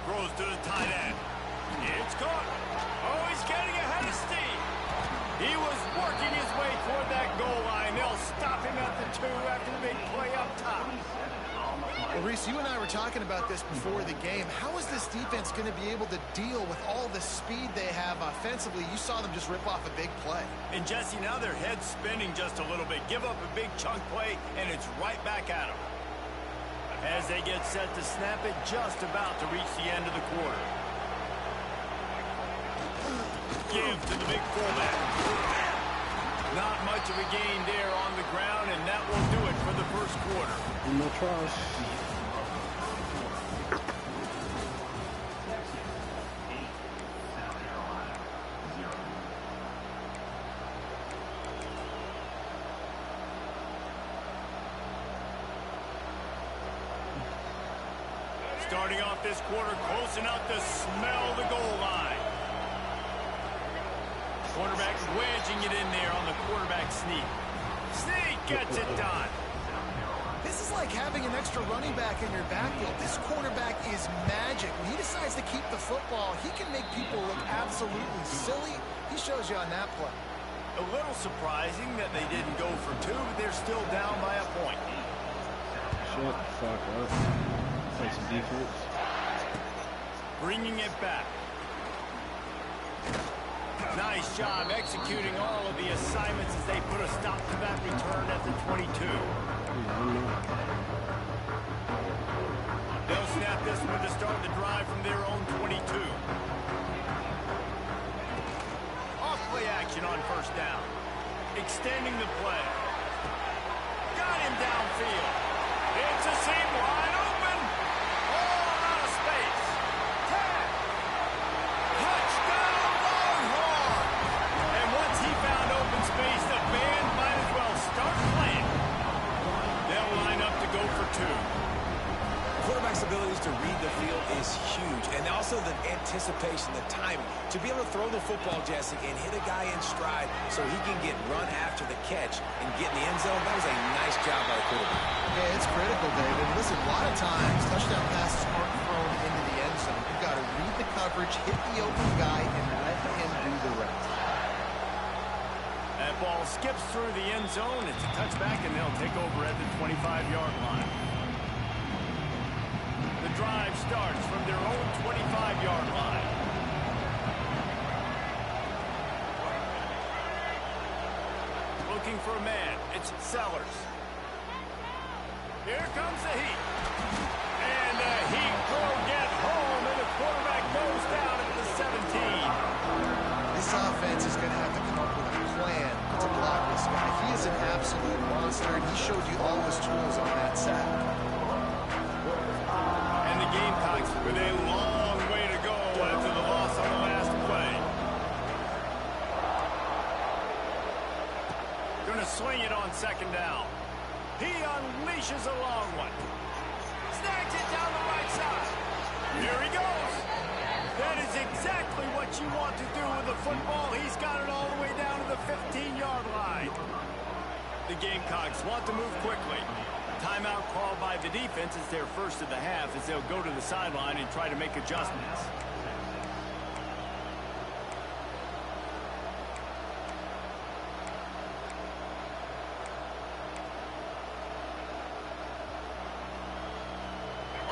Throws to the tight end. It's caught. Oh, he's getting ahead of steam. He was working his way toward that goal line. They'll stop him at the 2 after the big play up top. Well, Reese, you and I were talking about this before the game. How is this defense going to be able to deal with all the speed they have offensively? You saw them just rip off a big play. And Jesse, now their head's spinning just a little bit. Give up a big chunk play, and it's right back at them. As they get set to snap it, just about to reach the end of the quarter. Give to the big fullback. Not much of a gain there on the ground, and that will do it for the 1st quarter. No trust. Starting off this quarter close enough to smell the goal line. Quarterback wedging it in there on the quarterback sneak. Sneak gets it done. This is like having an extra running back in your backfield. This quarterback is magic. When he decides to keep the football, he can make people look absolutely silly. He shows you on that play. A little surprising that they didn't go for 2, but they're still down by a point. Shut the fuck up. Play some defense. Bringing it back. Nice job executing all of the assignments as they put a stop to that return at the 22. They'll snap this one to start the drive from their own 22. Off play action on 1st down. Extending the play. Got him downfield. It's a seam wide open. All out of space. 10. Touchdown Longhorn. And once he found open space, the band might as well start playing. They'll line up to go for 2. Quarterback's abilities to read the field is huge, and also the anticipation, the timing. To be able to throw the football, Jesse, and hit a guy in stride so he can get run after the catch and get in the end zone, that was a nice job by the quarterback. Yeah, it's critical, David. Listen, a lot of times, touchdown passes aren't thrown into the end zone. You've got to read the coverage, hit the open guy, and let him do the rest. That ball skips through the end zone. It's a touchback, and they'll take over at the 25-yard line. The drive starts from their own 25-yard line. Looking for a man. It's Sellers. Here comes the heat. And the heat will get home, and the quarterback goes down at the 17. This offense is going to have to come up with a plan to block this guy. He is an absolute monster, and he showed you all his tools on that sack. And the Gamecocks with a long way to go after the loss on the last play. Gonna swing it on 2nd down. He unleashes a long one. Snags it down the right side. Here he goes. That is exactly what you want to do with the football. He's got it all the way down to the 15-yard line. The Gamecocks want to move quickly. Timeout called by the defense is their first of the half as they'll go to the sideline and try to make adjustments.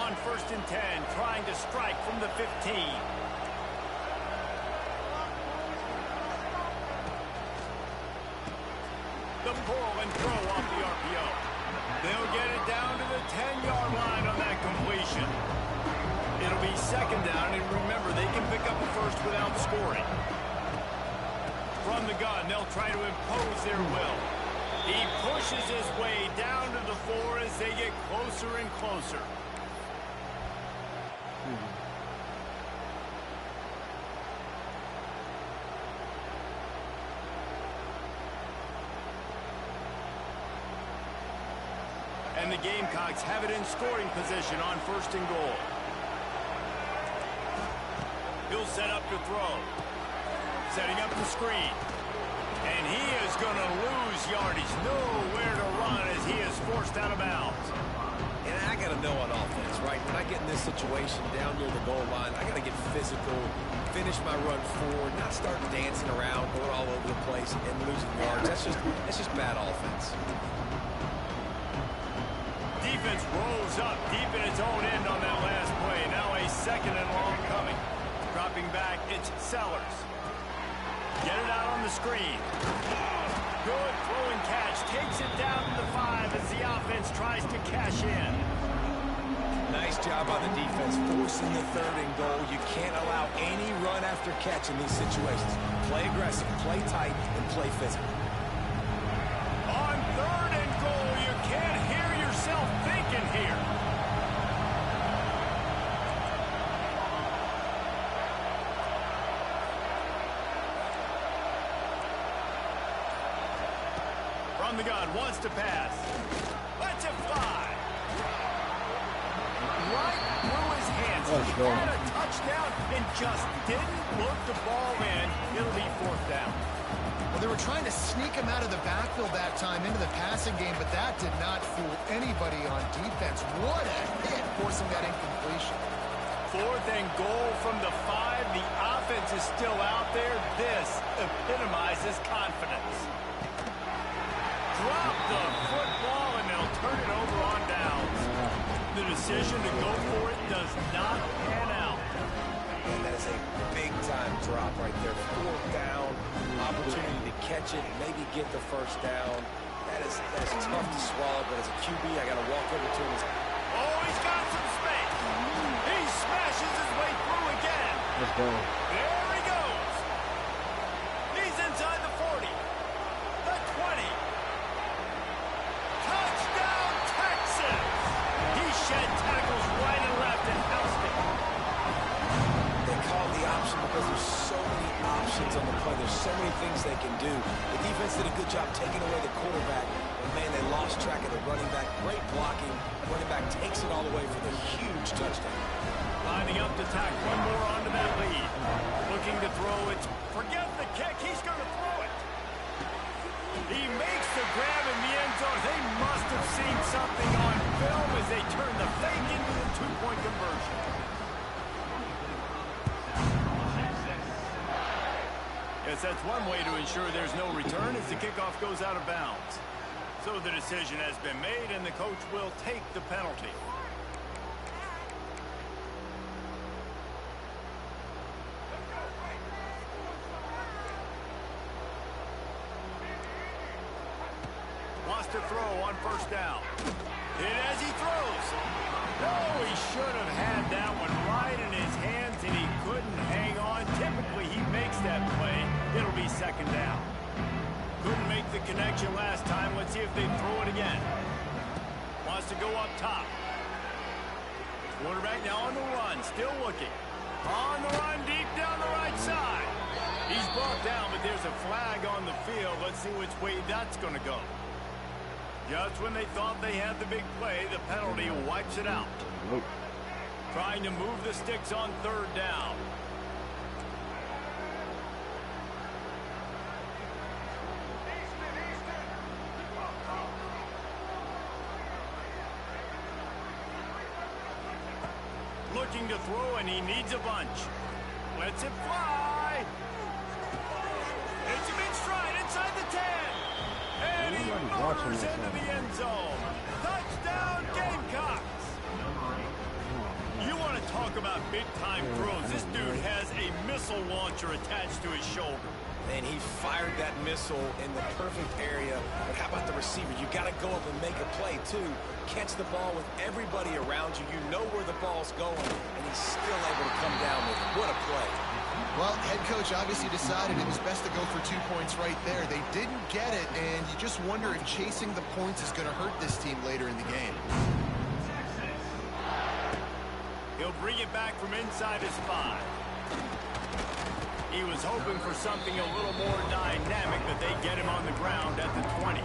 On 1st and 10, trying to strike from the 15. The pull and throw off the RPO. They'll get it down to the 10-yard line on that completion. It'll be second down, and remember, they can pick up a first without scoring. From the gun, they'll try to impose their will. He pushes his way down to the floor as they get closer and closer. And the Gamecocks have it in scoring position on 1st and goal. He'll set up to throw. Setting up the screen. And he is going to lose yardage. Nowhere to run as he is forced out of bounds. And I got to know on offense, right? When I get in this situation down near the goal line, I got to get physical, finish my run forward, not start dancing around, going all over the place and losing yards. That's just bad offense. Defense rolls up deep in its own end on that last play. Now a 2nd and long coming. Dropping back, it's Sellers. Get it out on the screen. Good throw and catch. Takes it down to the 5 as the offense tries to cash in. Nice job by the defense, forcing the 3rd and goal. You can't allow any run after catch in these situations. Play aggressive, play tight, and play physical. On 3rd and goal, you can't hear yourself thinking here. From the gun, wants to pass. Lets it fly. Right through his hands. He had a touchdown and just didn't look the ball in. It'll be 4th down. Well, they were trying to sneak him out of the backfield that time into the passing game, but that did not fool anybody on defense. What a hit, forcing that incompletion. 4th and goal from the 5. The offense is still out there. This epitomizes confidence. Drop the football, and they'll turn it over on downs. The decision to go for it does not pan out. And that is a big-time drop right there. 4th down, opportunity to catch it, maybe get the 1st down. That is tough to swallow, but as a QB, I got to walk over to him. Oh, he's got some space. He smashes his way through again. Let's go. There he goes. He's inside the 40. The 20. Touchdown, Texas. He shed tackles right and left and housed it. They call the option because there's so many options on the play. There's so many things they can do. The defense did a good job taking away the quarterback. And, man, they lost track of the running back. Great blocking. Running back takes it all the way for the huge touchdown. Lining up to tack one more onto that lead. Looking to throw it. Forget the kick. He's going to throw it. He makes the grab in the end zone. They must have seen something on film as they turn the fake into the 2-point conversion. Yes, that's one way to ensure there's no return as the kickoff goes out of bounds. So the decision has been made, and the coach will take the penalty. Wants to throw on 1st down. Hit as he throws. No, he should have had that one right in his hands, and he couldn't hang on. Typically, he makes that play. It'll be 2nd down. Couldn't make the connection last time. Let's see if they throw it again. Wants to go up top. Quarterback now on the run, still looking. On the run, deep down the right side. He's brought down, but there's a flag on the field. Let's see which way that's going to go. Just when they thought they had the big play, the penalty wipes it out. Nope. Trying to move the sticks on 3rd down. looking to throw, and he needs a bunch. Lets it fly. Hits him in stride inside the 10. And he motors into the end zone. Touchdown, Gamecocks. You want to talk about big-time throws. This dude has a missile launcher attached to his shoulder. And he fired that missile in the perfect area. But how about the receiver? You got to go up and make a play, too. Catch the ball with everybody around you. You know where the ball's going, and he's still able to come down with it. What a play. Well, head coach obviously decided it was best to go for 2 points right there. They didn't get it, and you just wonder if chasing the points is going to hurt this team later in the game. He'll bring it back from inside his 5. He was hoping for something a little more dynamic, but they get him on the ground at the 20.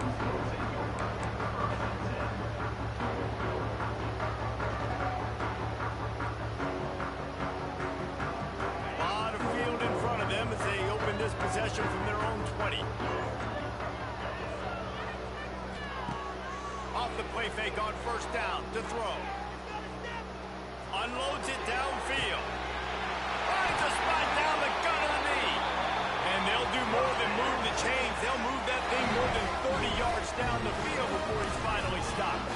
A lot of field in front of them as they open this possession from their own 20. Off the play fake on first down to throw. Unloads it downfield. Finds a spot down the gut of the knee. And they'll do more than move the chains. They'll move that thing more than 30 yards down the field before he's finally stopped.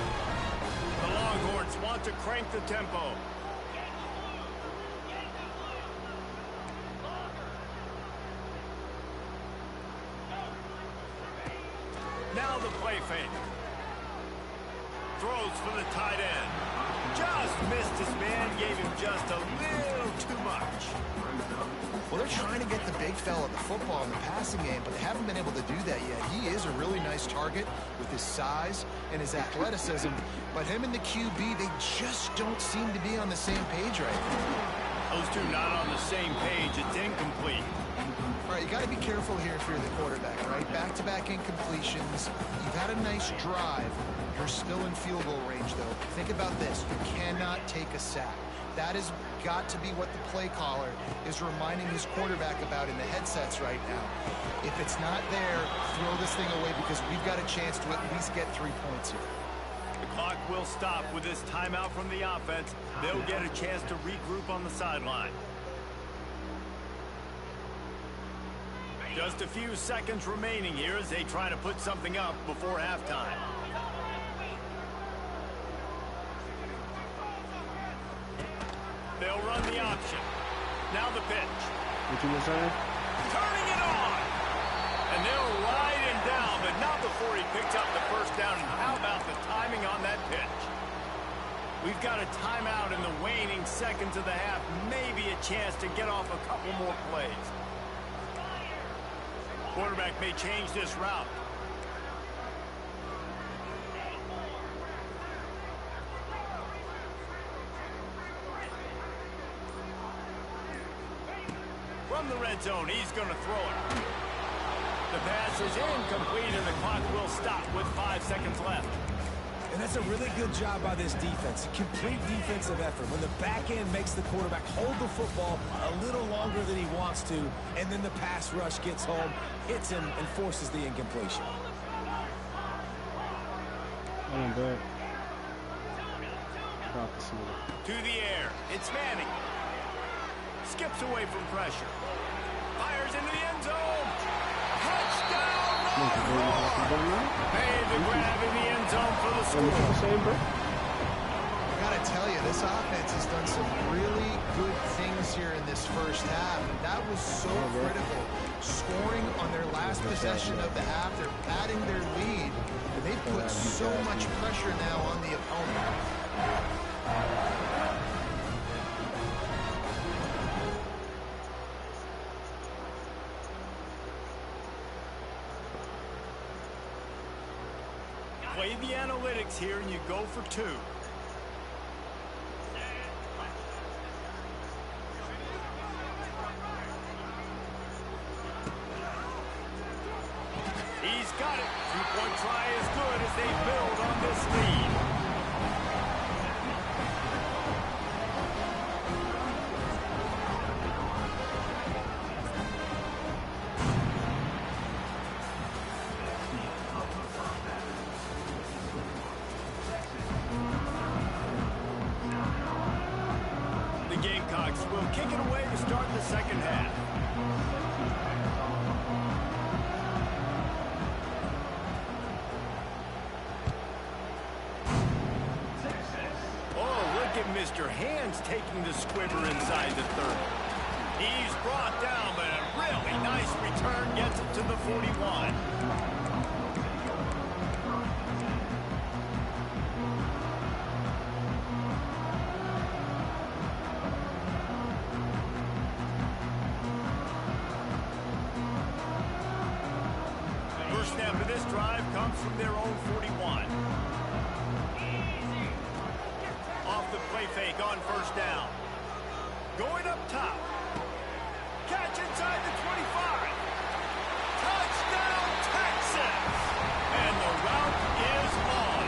The Longhorns want to crank the tempo. Now the play fake. Throws for the tight end. Just missed his man, gave him just a little too much. Well, they're trying to get the big fella the football in the passing game, but they haven't been able to do that yet. He is a really nice target with his size and his athleticism, but him and the QB, they just don't seem to be on the same page right now. Those two not on the same page. It's incomplete. All right, you got to be careful here if you're the quarterback, right? Back-to-back incompletions. You've had a nice drive. You're still in field goal range, though. Think about this. You cannot take a sack. That has got to be what the play caller is reminding his quarterback about in the headsets right now. If it's not there, throw this thing away because we've got a chance to at least get 3 points here. The clock will stop with this timeout from the offense. They'll get a chance to regroup on the sideline. Just a few seconds remaining here as they try to put something up before halftime. They'll run the option. Now the pitch. What you were saying? Turning it on. And they'll ride him down, but not before he picks up the first down. And how about the timing on that pitch? We've got a timeout in the waning seconds of the half. Maybe a chance to get off a couple more plays. Quarterback may change this route. From the red zone, he's going to throw it. The pass is incomplete, and the clock will stop with 5 seconds left. And that's a really good job by this defense. Complete defensive effort. When the back end makes the quarterback hold the football a little longer than he wants to, and then the pass rush gets home, hits him, and forces the incompletion. To the air. It's Manning. Skips away from pressure. Fires into the end zone. Touchdown! Made the grab in the end zone for the score. I gotta tell you, this offense has done some really good things here in this first half. That was so critical. Scoring on their last possession of the half, they're padding their lead, and they've put so much pressure now on the opponent. Play the analytics here, and you go for 2. He's got it. 2-point try is good as they build on this lead. The The Gamecocks will kick it away to start the second half. Oh, look at Mr. Hands taking the squibber inside the 30. He's brought down, but a really nice return gets it to the 41. First snap of this drive comes from their own 41. Off the play fake on first down. Going up top. Catch inside the 25. Touchdown, Texas! And the route is on.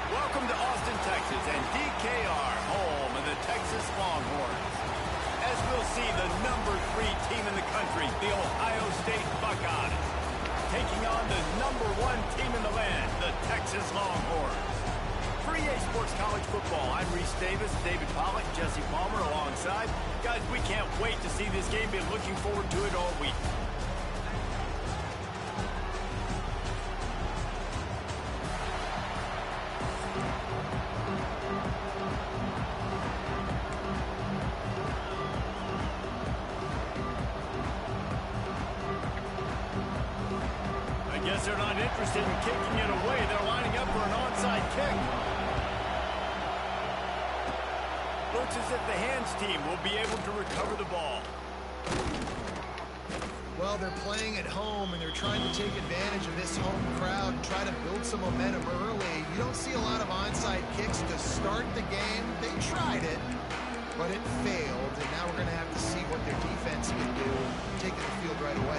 Welcome to Austin, Texas, and DKR, home of the Texas Longhorns. As we'll see, the number 3 team in the country, the Ohio State Buckeyes, taking on the number 1 team in the land, the Texas Longhorns. For EA Sports College Football, I'm Reese Davis, David Pollack, Jesse Palmer alongside. Guys, we can't wait to see this game. Been looking forward to it all week. Guess they're not interested in kicking it away. They're lining up for an onside kick. Looks as if the Hands team will be able to recover the ball. Well, they're playing at home, and they're trying to take advantage of this home crowd and try to build some momentum early. You don't see a lot of onside kicks to start the game. They tried it, but it failed, and now we're going to have to see what their defense can do, taking the field right away.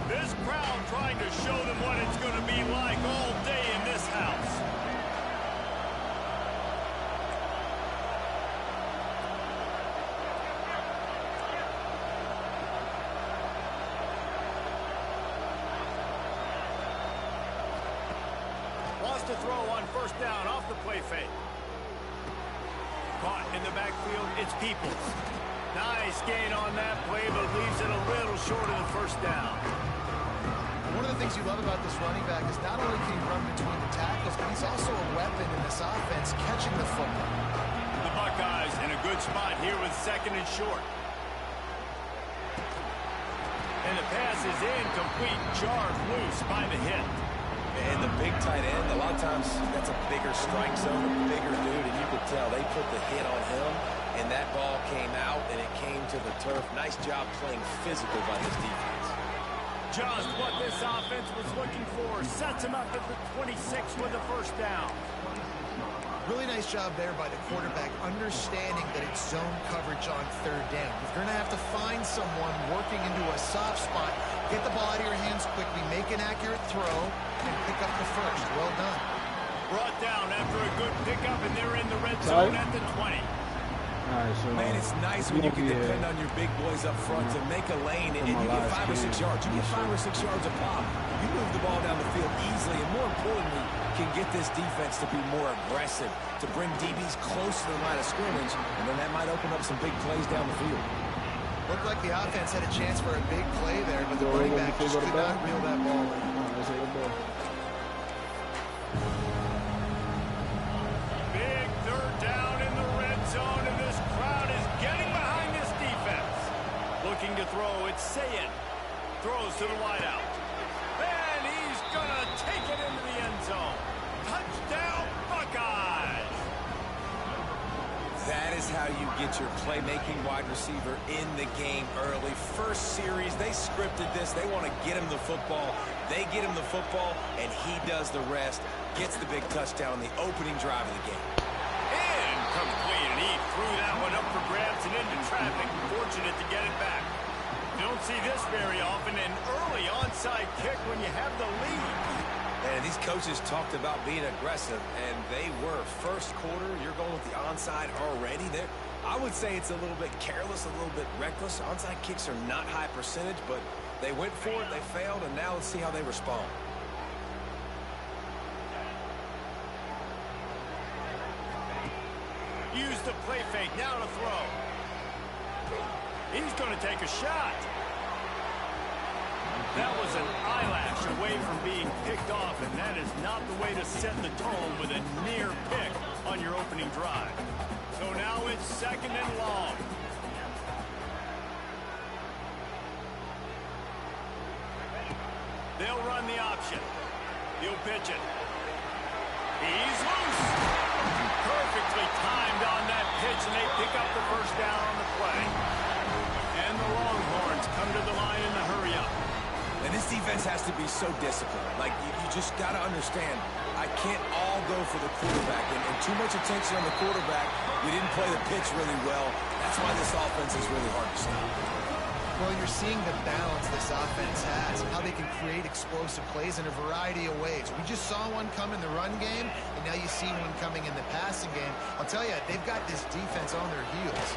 This crowd trying to show them what it's going to be like all day in this house. Wants to throw on first down off the play fake. Caught in the backfield, it's Peoples. Nice gain on that play, but leaves it a little short of the first down. One of the things you love about this running back is not only can he run between the tackles, but he's also a weapon in this offense, catching the football. The Buckeyes in a good spot here with second and short. And the pass is incomplete, jarred loose by the hit. And the big tight end, a lot of times that's a bigger strike zone, a bigger dude, and you could tell they put the hit on him, and that ball came out, and it came to the turf. Nice job playing physical by this defense. Just what this offense was looking for. Sets him up at the 26 with the first down. Really nice job there by the quarterback, understanding that it's zone coverage on third down. You're going to have to find someone working into a soft spot, get the ball out of your hands quickly, make an accurate throw, and pick up the first. Well done. Brought down after a good pickup, and they're in the red zone at the 20. Alright, so Man, it's nice when you can depend on your big boys up front to make a lane, and you get 5 or 6 yards. You get 5 or 6 yards a pop. You move the ball down the field easily, and more importantly, can get this defense to be more aggressive, to bring DBs close to the line of scrimmage, and then that might open up some big plays down the field. Looked like the offense had a chance for a big play there, but the running back just could not reel that ball in. Big third down in the red zone, and this crowd is getting behind this defense. Looking to throw, it's Sayin. Throws to the wideout. And he's going to take it into the end zone. Touchdown, Buckeyes! That is how you get your playmaking wide receiver in the game early. First series, they scripted this. They want to get him the football. They get him the football, and he does the rest. Gets the big touchdown on the opening drive of the game. Incomplete, and he threw that one up for grabs and into traffic. Fortunate to get it back. You don't see this very often, an early onside kick when you have the lead. And these coaches talked about being aggressive, and they were. First quarter, you're going with the onside already. There, I would say it's a little bit careless, a little bit reckless. Onside kicks are not high percentage, but they went for it, they failed, and now let's see how they respond. Use the play fake, now to throw. He's going to take a shot. That was an eyelash away from being picked off, and that is not the way to set the tone with a near pick on your opening drive. So now it's second and long. They'll run the option. He'll pitch it. He's loose. Perfectly timed on that pitch, and they pick up the first down on the play. And the Longhorns come to the line in the hurry-up. And this defense has to be so disciplined. Like, you just got to understand, I can't all go for the quarterback. And too much attention on the quarterback. We didn't play the pitch really well. That's why this offense is really hard to stop. Well, you're seeing the balance this offense has, how they can create explosive plays in a variety of ways. We just saw one come in the run game, and now you see one coming in the passing game. I'll tell you, they've got this defense on their heels.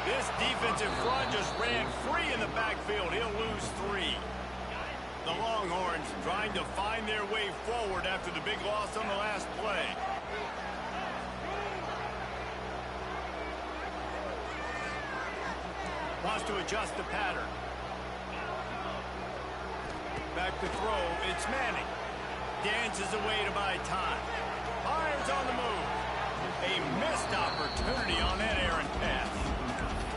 This defensive front just ran free in the backfield. He'll lose 3. The Longhorns trying to find their way forward after the big loss on the last play. Wants to adjust the pattern. Back to throw, it's Manning. Dances away to buy time. Fires on the move. A missed opportunity on that errant pass.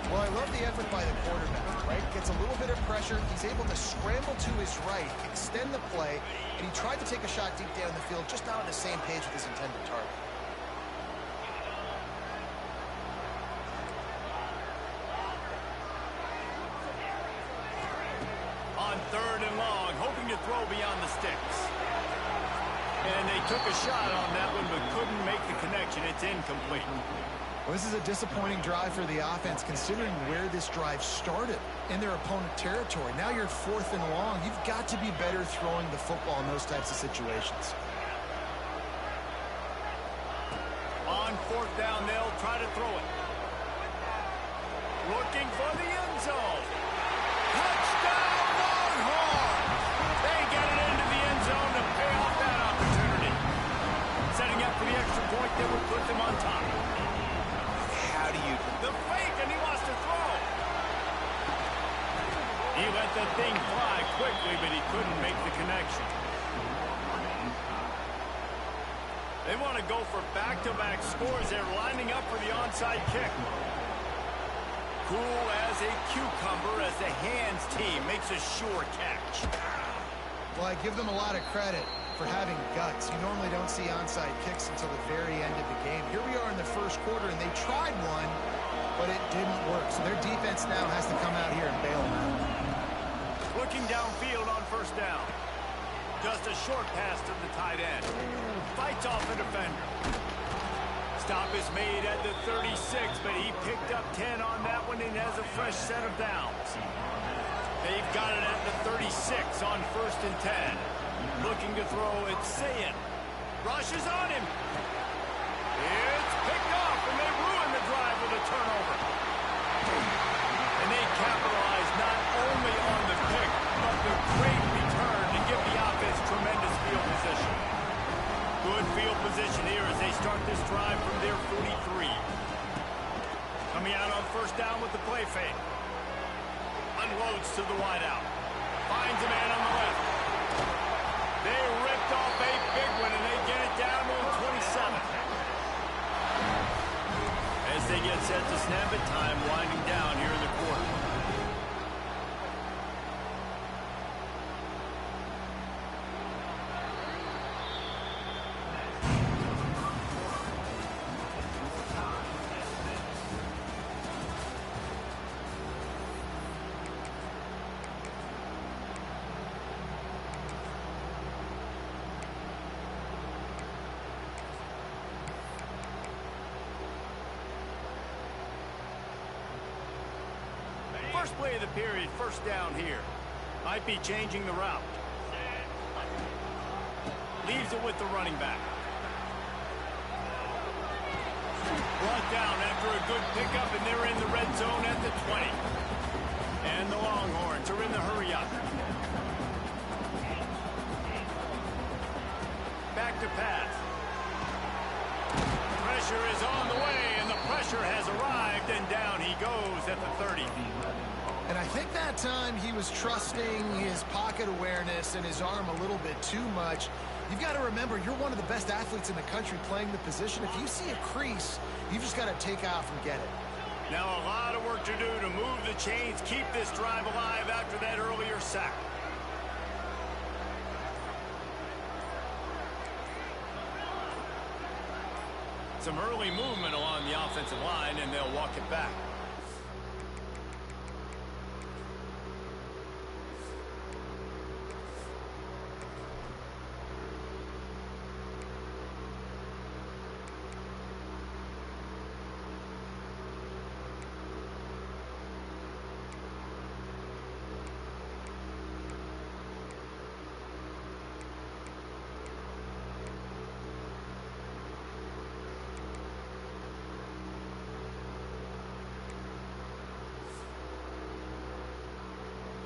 Well, I love the effort by the quarterback, right? Gets a little bit of pressure. He's able to scramble to his right, extend the play, and he tried to take a shot deep down the field, just not on the same page with his intended target. On third and long, hoping to throw beyond the sticks. And they took a shot on that one, but couldn't make the connection. It's incomplete. Well, this is a disappointing drive for the offense, considering where this drive started in their opponent territory. Now you're 4th and long. You've got to be better throwing the football in those types of situations. On 4th down, they'll try to throw it. Looking for the end zone. Touchdown, Longhorns! They get it into the end zone to pay off that opportunity. Setting up for the extra point that would put them on top. How do you... The fake, and he wants to throw. He let the thing fly quickly, but he couldn't make the connection. They want to go for back-to-back scores. They're lining up for the onside kick. Cool as a cucumber as the hands team makes a sure catch. Well, I give them a lot of credit for having guts. You normally don't see onside kicks until the very end of the game. Here we are in the first quarter, and they tried one, but it didn't work. So their defense now has to come out here and bail them out. Looking downfield on first down. Just a short pass to the tight end. Fights off the defender. Stop is made at the 36, but he picked up 10 on that one and has a fresh set of downs. They've got it at the 36 on 1st and 10. Looking to throw, it's Sayin. Rushes on him. It's picked off, and they ruin the drive with a turnover. And they capitalize not only on the pick, but the great return to give the offense tremendous field position. Good field position here as they start this drive from their 43. Coming out on first down with the play fake. Unloads to the wideout. Finds a man on the left. They ripped off a big one, and they get it snap at time winding down here in the quarter. First play of the period, first down here. Might be changing the route. Leaves it with the running back. Brought down after a good pickup, and they're in the red zone at the 20. And the Longhorns are in the hurry-up. Back to pass. Pressure is on the way, and the pressure has arrived, and down he goes at the 30. And I think that time he was trusting his pocket awareness and his arm a little bit too much. You've got to remember, you're one of the best athletes in the country playing the position. If you see a crease, you've just got to take off and get it. Now a lot of work to do to move the chains, keep this drive alive after that earlier sack. Some early movement along the offensive line, and they'll walk it back.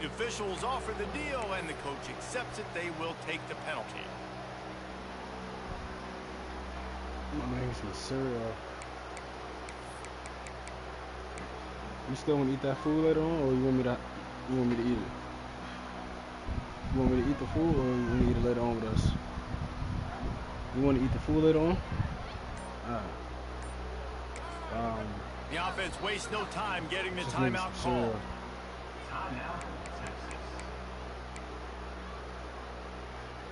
The officials offer the deal, and the coach accepts it. They will take the penalty. I'm gonna make some cereal. You still want to eat that food later on, or you want me to eat it? You want me to eat the food, or you want to eat it later on with us? You want to eat the food later on? Alright. The offense wastes no time getting the timeout call.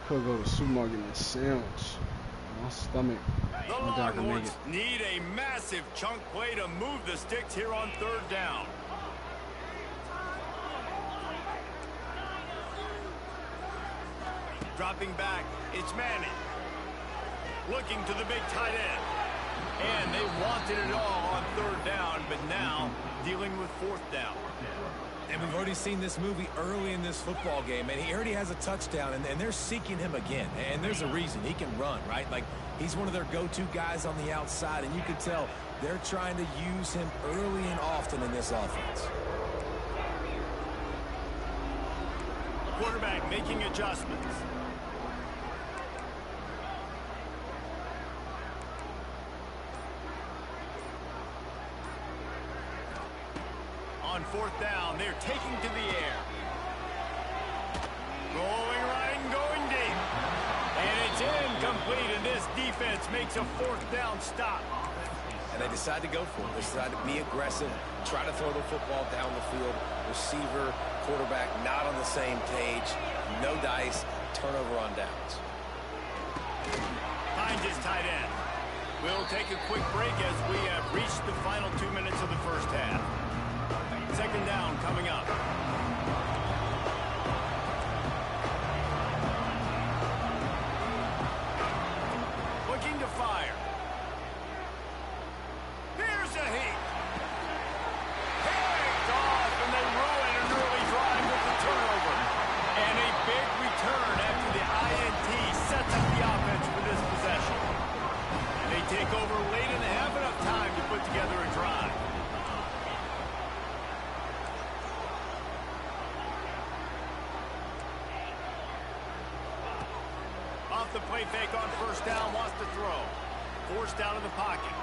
Could go to the supermarket and get a sandwich. My stomach. The Longhorns need a massive chunk play to move the sticks here on third down. Dropping back, it's Manning. Looking to the big tight end. And they wanted it all on third down, but now dealing with fourth down. And we've already seen this movie early in this football game, and he already has a touchdown, and they're seeking him again. And there's a reason. He can run, right? Like, he's one of their go-to guys on the outside, and you can tell they're trying to use him early and often in this offense. Quarterback making adjustments. On fourth down, they're taking to the air. Rolling right and going deep. And it's incomplete, and this defense makes a fourth down stop. And they decide to go for it. They decide to be aggressive, try to throw the football down the field. Receiver, quarterback not on the same page. No dice, turnover on downs. Finds his tight end. We'll take a quick break as we have reached the final 2 minutes of the first half. Second down coming up. Looking to fire. Here's a heat. Picked off, and they ruin an early drive with the turnover. And a big return after the INT sets up the offense for this possession. They take over late in the half, enough time to put together a drive. Off the play fake on first down, wants to throw. Forced out of the pocket.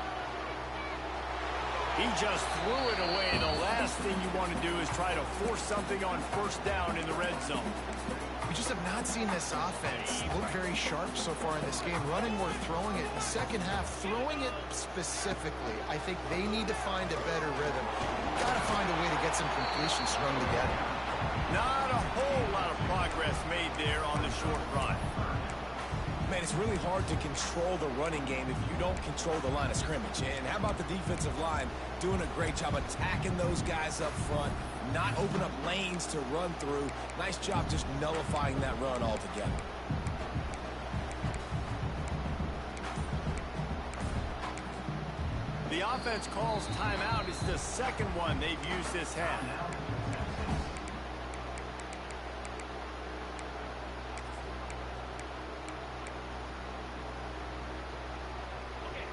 He just threw it away. The last thing you want to do is try to force something on first down in the red zone. We just have not seen this offense look very sharp so far in this game. Running or throwing it in the second half, throwing it specifically. I think they need to find a better rhythm. Got to find a way to get some completions strung together. Not a whole lot of progress made there on the short run. Man, it's really hard to control the running game if you don't control the line of scrimmage. And how about the defensive line doing a great job attacking those guys up front, not open up lanes to run through. Nice job just nullifying that run altogether. The offense calls timeout. It's the second one they've used this half.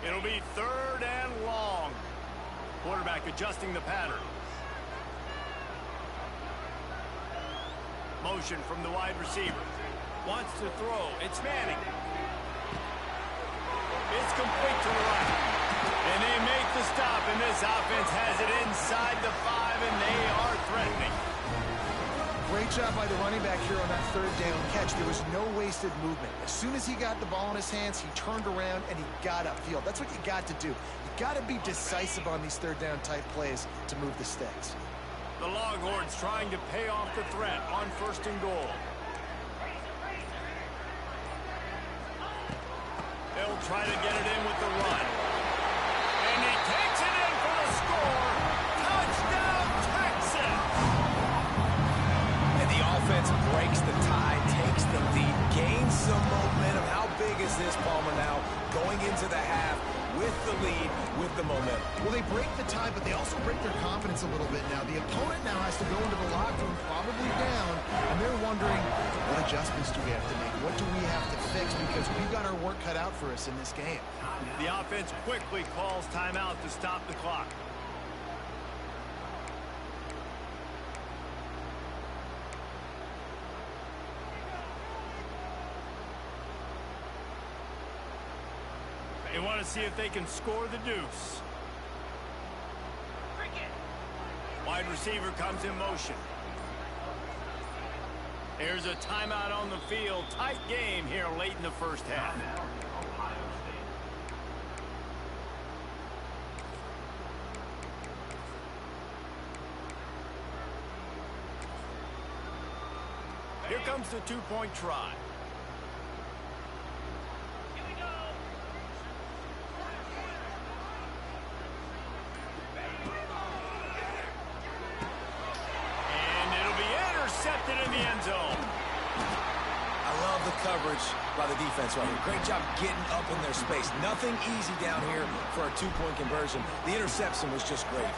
It'll be third and long. Quarterback adjusting the pattern. Motion from the wide receiver. Wants to throw. It's Manning. It's complete to the right. And they make the stop, and this offense has it inside the 5, and they are threatening. Great job by the running back here on that third down catch. There was no wasted movement. As soon as he got the ball in his hands, he turned around and he got upfield. That's what you got to do. You got to be decisive on these third down type plays to move the sticks. The Longhorns trying to pay off the threat on first and goal. They'll try to get it in with the run. And he takes it in for the score. Touchdown, Texas! And the offense breaks the tie, takes the lead, gains some momentum. How big is this, Palmer, now going into the half with the lead, with the momentum? Well, they break the tie, but they also break their confidence a little bit now. The opponent now has to go into the locker room, probably down, and they're wondering, what adjustments do we have to make? What do we have to fix? Because we've got our work cut out for us in this game. The offense quickly calls timeout to stop the clock. They want to see if they can score the deuce. Wide receiver comes in motion. There's a timeout on the field. Tight game here late in the first half. Here comes the two-point try. Intercepted in the end zone. I love the coverage by the defense right here. Great job getting up in their space. Nothing easy down here for a two-point conversion. The interception was just great.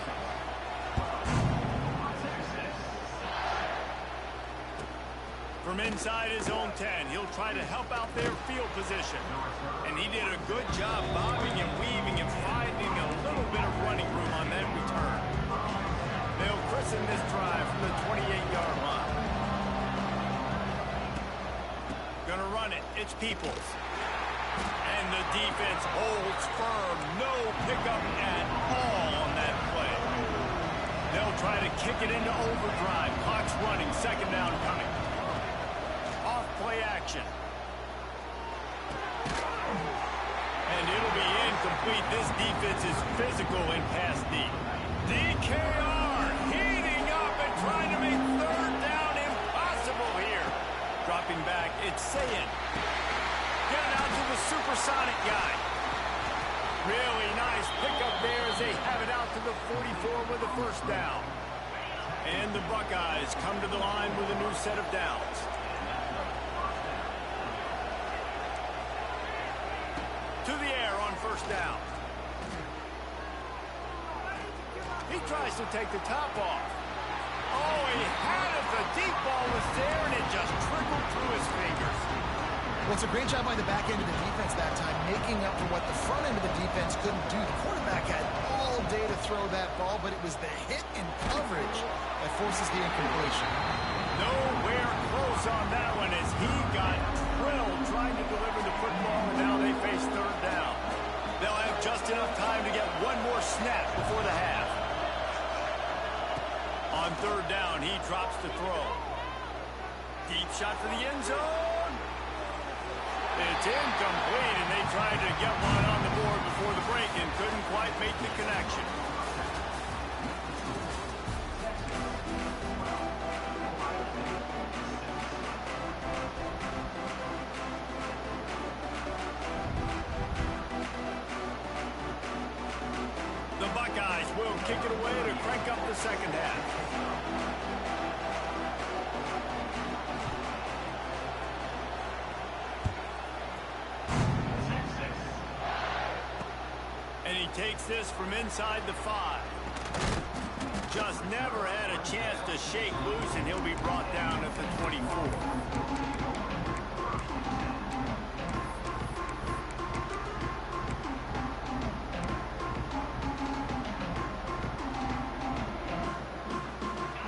From inside his own 10, he'll try to help out their field position. And he did a good job bobbing and weaving and finding a little bit of running room on that return. They'll christen this drive from the 28-yard line. Gonna run it. It's Peoples. And the defense holds firm. No pickup at all on that play. They'll try to kick it into overdrive. Clock's running. Second down coming. Off play action. And it'll be incomplete. This defense is physical in pass deep. DKR heating up and trying to make third down impossible here. Dropping back, it's Sayin. Getting out to the supersonic guy. Really nice pickup there as they have it out to the 44 with the first down. And the Buckeyes come to the line with a new set of downs. To the air on first down. He tries to take the top off. Oh, he had it. The deep ball was there, and it just trickled through his fingers. Well, it's a great job by the back end of the defense that time, making up for what the front end of the defense couldn't do. The quarterback had all day to throw that ball, but it was the hit and coverage that forces the incompletion. Nowhere close on that one as he got drilled trying to deliver the football, and now they face third down. They'll have just enough time to get one more snap before the half. On third down, he drops to throw. Deep shot for the end zone. It's incomplete, and they tried to get one on the board before the break and couldn't quite make the connection. The Buckeyes will kick it away to crank up the second half. Takes this from inside the 5. Just never had a chance to shake loose, and he'll be brought down at the 24.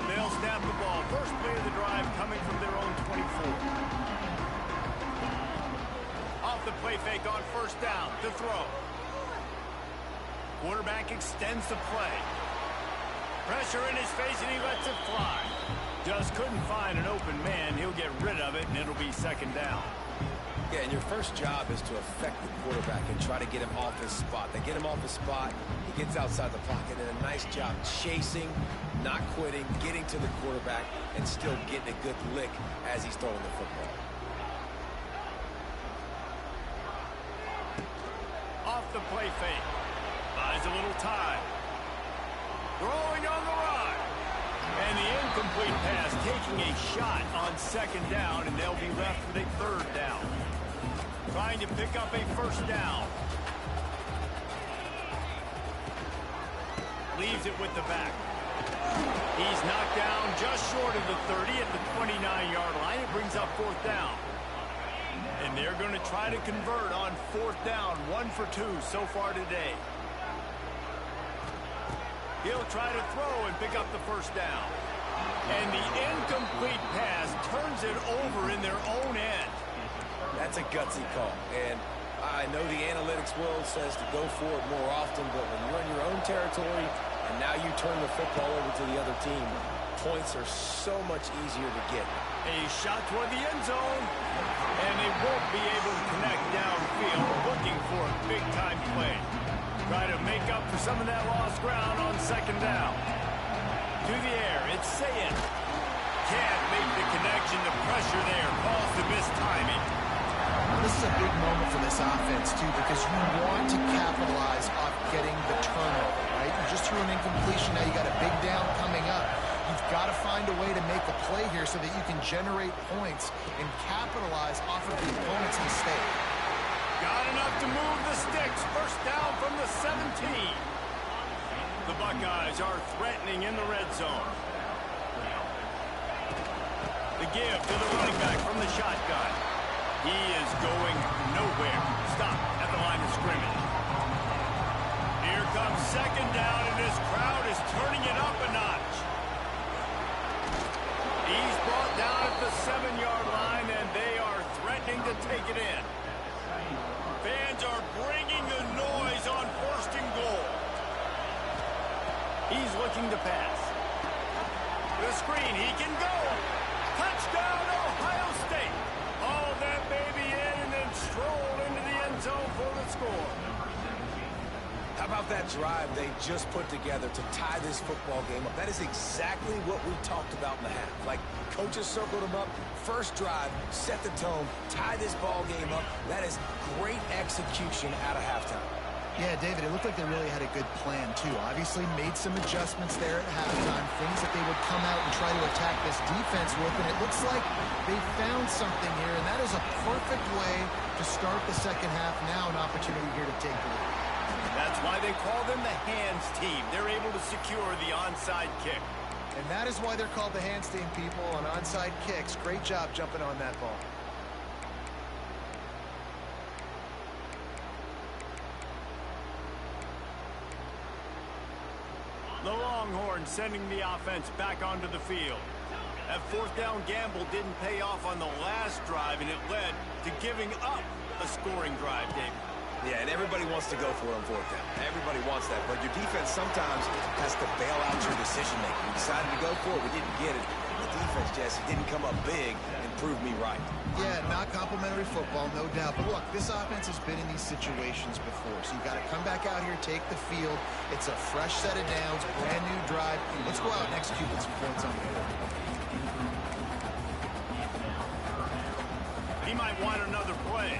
They'll snap the ball. First play of the drive coming from their own 24. Off the play fake on first down to throw. Quarterback extends the play. Pressure in his face, and he lets it fly. Just couldn't find an open man. He'll get rid of it, and it'll be second down. Yeah, and your first job is to affect the quarterback and try to get him off his spot. They get him off his spot, he gets outside the pocket, and a nice job chasing, not quitting, getting to the quarterback, and still getting a good lick as he's throwing the football. Off the play fake. Buys a little time. Throwing on the run. And the incomplete pass taking a shot on second down, and they'll be left with a third down. Trying to pick up a first down. Leaves it with the back. He's knocked down just short of the 30 at the 29-yard line. It brings up fourth down. And they're going to try to convert on fourth down. 1 for 2 so far today. He'll try to throw and pick up the first down. And the incomplete pass turns it over in their own end. That's a gutsy call. And I know the analytics world says to go for it more often, but when you're in your own territory and now you turn the football over to the other team, points are so much easier to get. A shot toward the end zone. And they won't be able to connect downfield, looking for a big-time play. Try to make up for some of that lost ground on second down. To the air, it's Sayed. Can't make the connection. The pressure there caused the missed timing. This is a big moment for this offense, too, because you want to capitalize off getting the turnover, right? You just threw an incompletion. Now you got a big down coming up. You've got to find a way to make a play here so that you can generate points and capitalize off of the opponent's mistake. Got enough to move the sticks. First down from the 17. The Buckeyes are threatening in the red zone. The give to the running back from the shotgun. He is going nowhere. Stop at the line of scrimmage. Here comes second down, and this crowd is turning it up a notch. He's brought down at the 7-yard line, and they are threatening to take it in. Fans are bringing the noise on first and goal. He's looking to pass. The screen, he can go. Touchdown, Ohio State. All that baby in and then stroll into the end zone for the score. How about that drive they just put together to tie this football game up? That is exactly what we talked about in the half. Like, coaches circled them up. First drive, set the tone, tie this ball game up. That is great execution out of halftime. Yeah, David, it looked like they really had a good plan, too. Obviously made some adjustments there at halftime, things that they would come out and try to attack this defense with, and it looks like they found something here, and that is a perfect way to start the second half. Now an opportunity here to take the lead. That's why they call them the hands team. They're able to secure the onside kick. And that is why they're called the hands team, people, on onside kicks. Great job jumping on that ball. The Longhorns sending the offense back onto the field. That fourth down gamble didn't pay off on the last drive, and it led to giving up a scoring drive, David. Yeah, and everybody wants to go for it on fourth down. Everybody wants that, but your defense sometimes has to bail out your decision-making. We decided to go for it. We didn't get it. The defense, Jesse, didn't come up big and prove me right. Yeah, not complimentary football, no doubt. But look, this offense has been in these situations before, so you got to come back out here, take the field. It's a fresh set of downs, brand new drive. Let's go out and execute with some points on the board. He might want another play.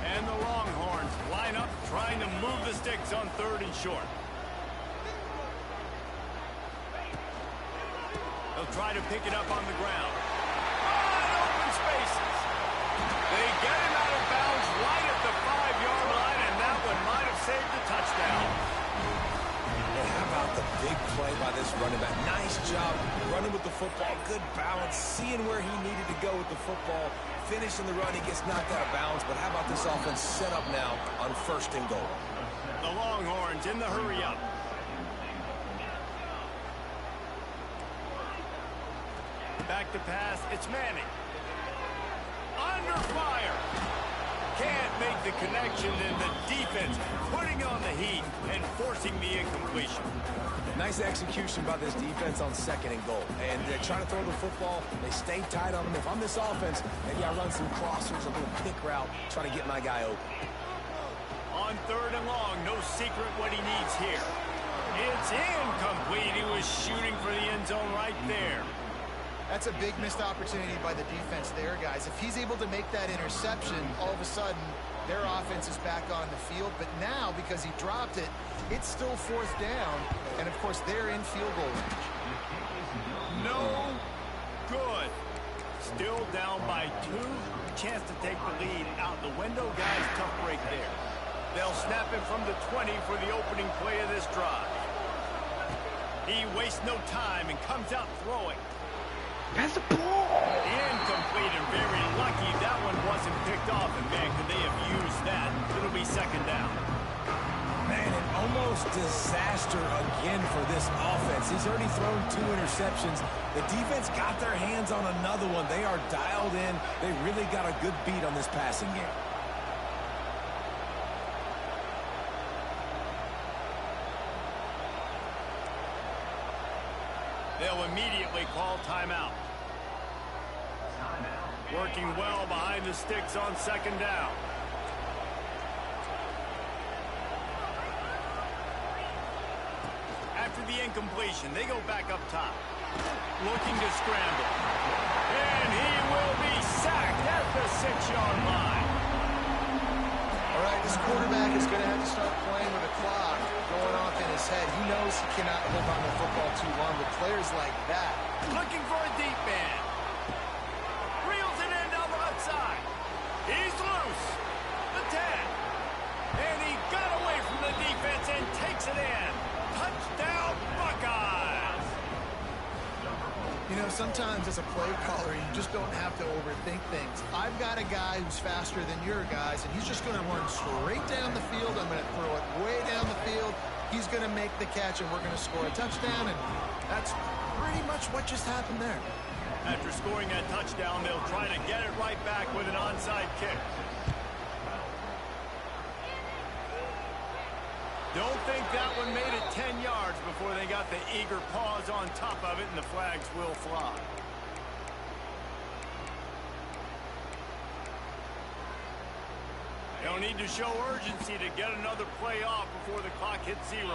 And the Longhorns line up, trying to move the sticks on 3rd and short. They'll try to pick it up on the ground. Wide open spaces. They get him out of bounds right at the 5-yard line, and that one might have saved the touchdown. And how about the big play by this running back? Nice job running with the football. Good balance, seeing where he needed to go with the football. Finishing the run, he gets knocked out of bounds. But how about this offense set up now on 1st and goal? The Longhorns in the hurry up. Back to pass, it's Manning. Under fire. Can't make the connection, and the defense putting on the heat and forcing the incompletion. Nice execution by this defense on 2nd and goal. And they're trying to throw the football. They stay tight on them. If I'm this offense, maybe I run some crossers, a little pick route, try to get my guy open. On 3rd and long, no secret what he needs here. It's incomplete. He was shooting for the end zone right there. That's a big missed opportunity by the defense there, guys. If he's able to make that interception, all of a sudden, their offense is back on the field. But now, because he dropped it, it's still 4th down. And, of course, they're in field goal range. No good. Still down by 2. Chance to take the lead out the window. Guys, tough break there. They'll snap it from the 20 for the opening play of this drive. He wastes no time and comes out throwing. Pass the ball. Incomplete, and very lucky that one wasn't picked off. And, man, could they have used that? It'll be 2nd down. Man, an almost disaster again for this offense. He's already thrown 2 interceptions. The defense got their hands on another one. They are dialed in. They really got a good beat on this passing game. They'll immediately call timeout. Working well behind the sticks on 2nd down. After the incompletion, they go back up top. Looking to scramble. And he will be sacked at the 6-yard line. All right, this quarterback is going to have to start playing with a clock going off in his head. He knows he cannot hold on to the football too long with players like that. Looking for a deep man. Reels it in down the left side. He's loose. The 10. And he got away from the defense and takes it in. Touchdown, Buckeyes. You know, sometimes as a play caller, you just don't have to overthink things. I've got a guy who's faster than your guys, and he's just going to run straight down the field. I'm going to throw it way down the field. He's going to make the catch, and we're going to score a touchdown, and that's pretty much what just happened there. After scoring that touchdown, they'll try to get it right back with an onside kick. Don't think that one made it 10 yards before they got the eager paws on top of it, and the flags will fly. They'll need to show urgency to get another play off before the clock hits 0.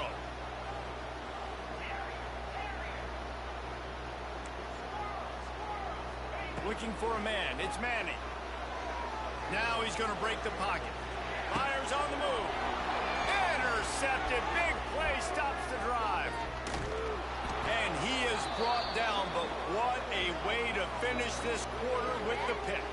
Looking for a man. It's Manning. Now he's going to break the pocket. Fires on the move. Intercepted. Big play stops the drive. And he is brought down, but what a way to finish this quarter with the pick.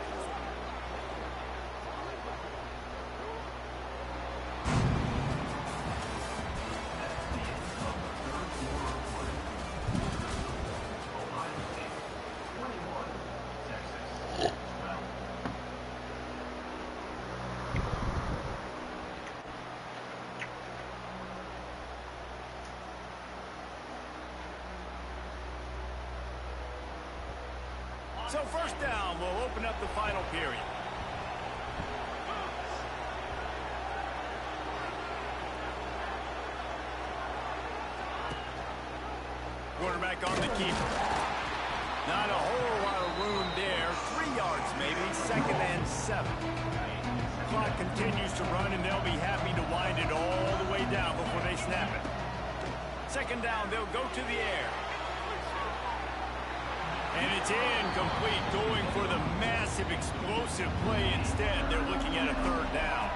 So 1st down will open up the final period. Quarterback on the keeper. Not a whole lot of room there. 3 yards maybe. 2nd and 7. Clock continues to run, and they'll be happy to wind it all the way down before they snap it. 2nd down, they'll go to the air. And it's incomplete, going for the massive explosive play instead. They're looking at a 3rd down.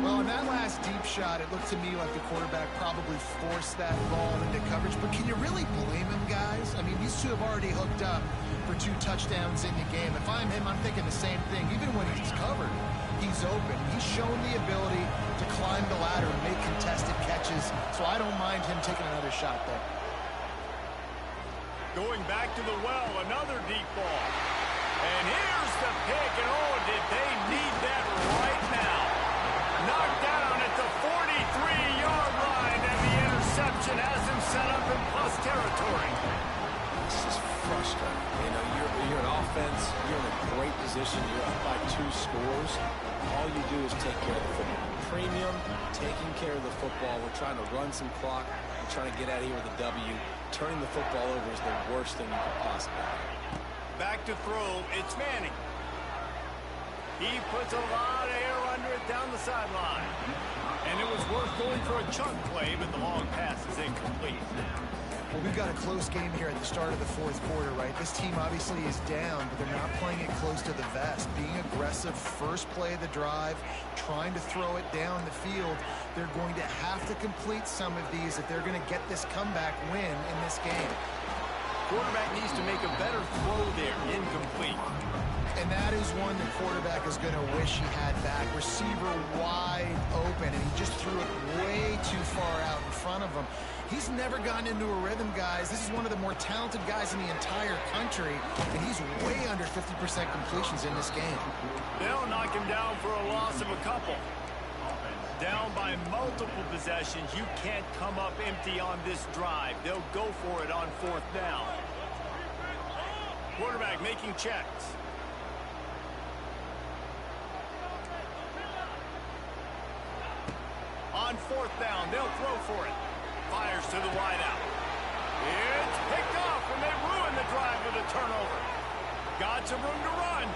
Well, in that last deep shot, it looked to me like the quarterback probably forced that ball into coverage. But can you really blame him, guys? I mean, these two have already hooked up for 2 touchdowns in the game. If I'm him, I'm thinking the same thing. Even when he's covered, he's open. He's shown the ability to climb the ladder and make contested catches. So I don't mind him taking another shot there. Going back to the well, another deep ball. And here's the pick, and oh, did they need that right now. Knocked down at the 43-yard line, and the interception has him set up in plus territory. This is frustrating. You know, you're an offense, you're in a great position, you're up by 2 scores. All you do is take care of the football. Premium, taking care of the football. We're trying to run some clock. We're trying to get out of here with a W. Turning the football over is the worst thing you could possibly do. Back to throw, it's Manning. He puts a lot of air under it down the sideline. And it was worth going for a chunk play, but the long pass is incomplete. Well, we've got a close game here at the start of the 4th quarter, right? This team obviously is down, but they're not playing it close to the vest. Being aggressive, first play of the drive, trying to throw it down the field. They're going to have to complete some of these if they're going to get this comeback win in this game. Quarterback needs to make a better throw there, incomplete. And that is one the quarterback is going to wish he had back. Receiver wide open, and he just threw it way too far out in front of him. He's never gotten into a rhythm, guys. This is one of the more talented guys in the entire country, and he's way under 50% completions in this game. They'll knock him down for a loss of a couple. Down by multiple possessions, you can't come up empty on this drive. They'll go for it on 4th down. Quarterback making checks. On 4th down, they'll throw for it. Fires to the wideout. It's picked off, and they ruin the drive with a turnover. Got some room to run.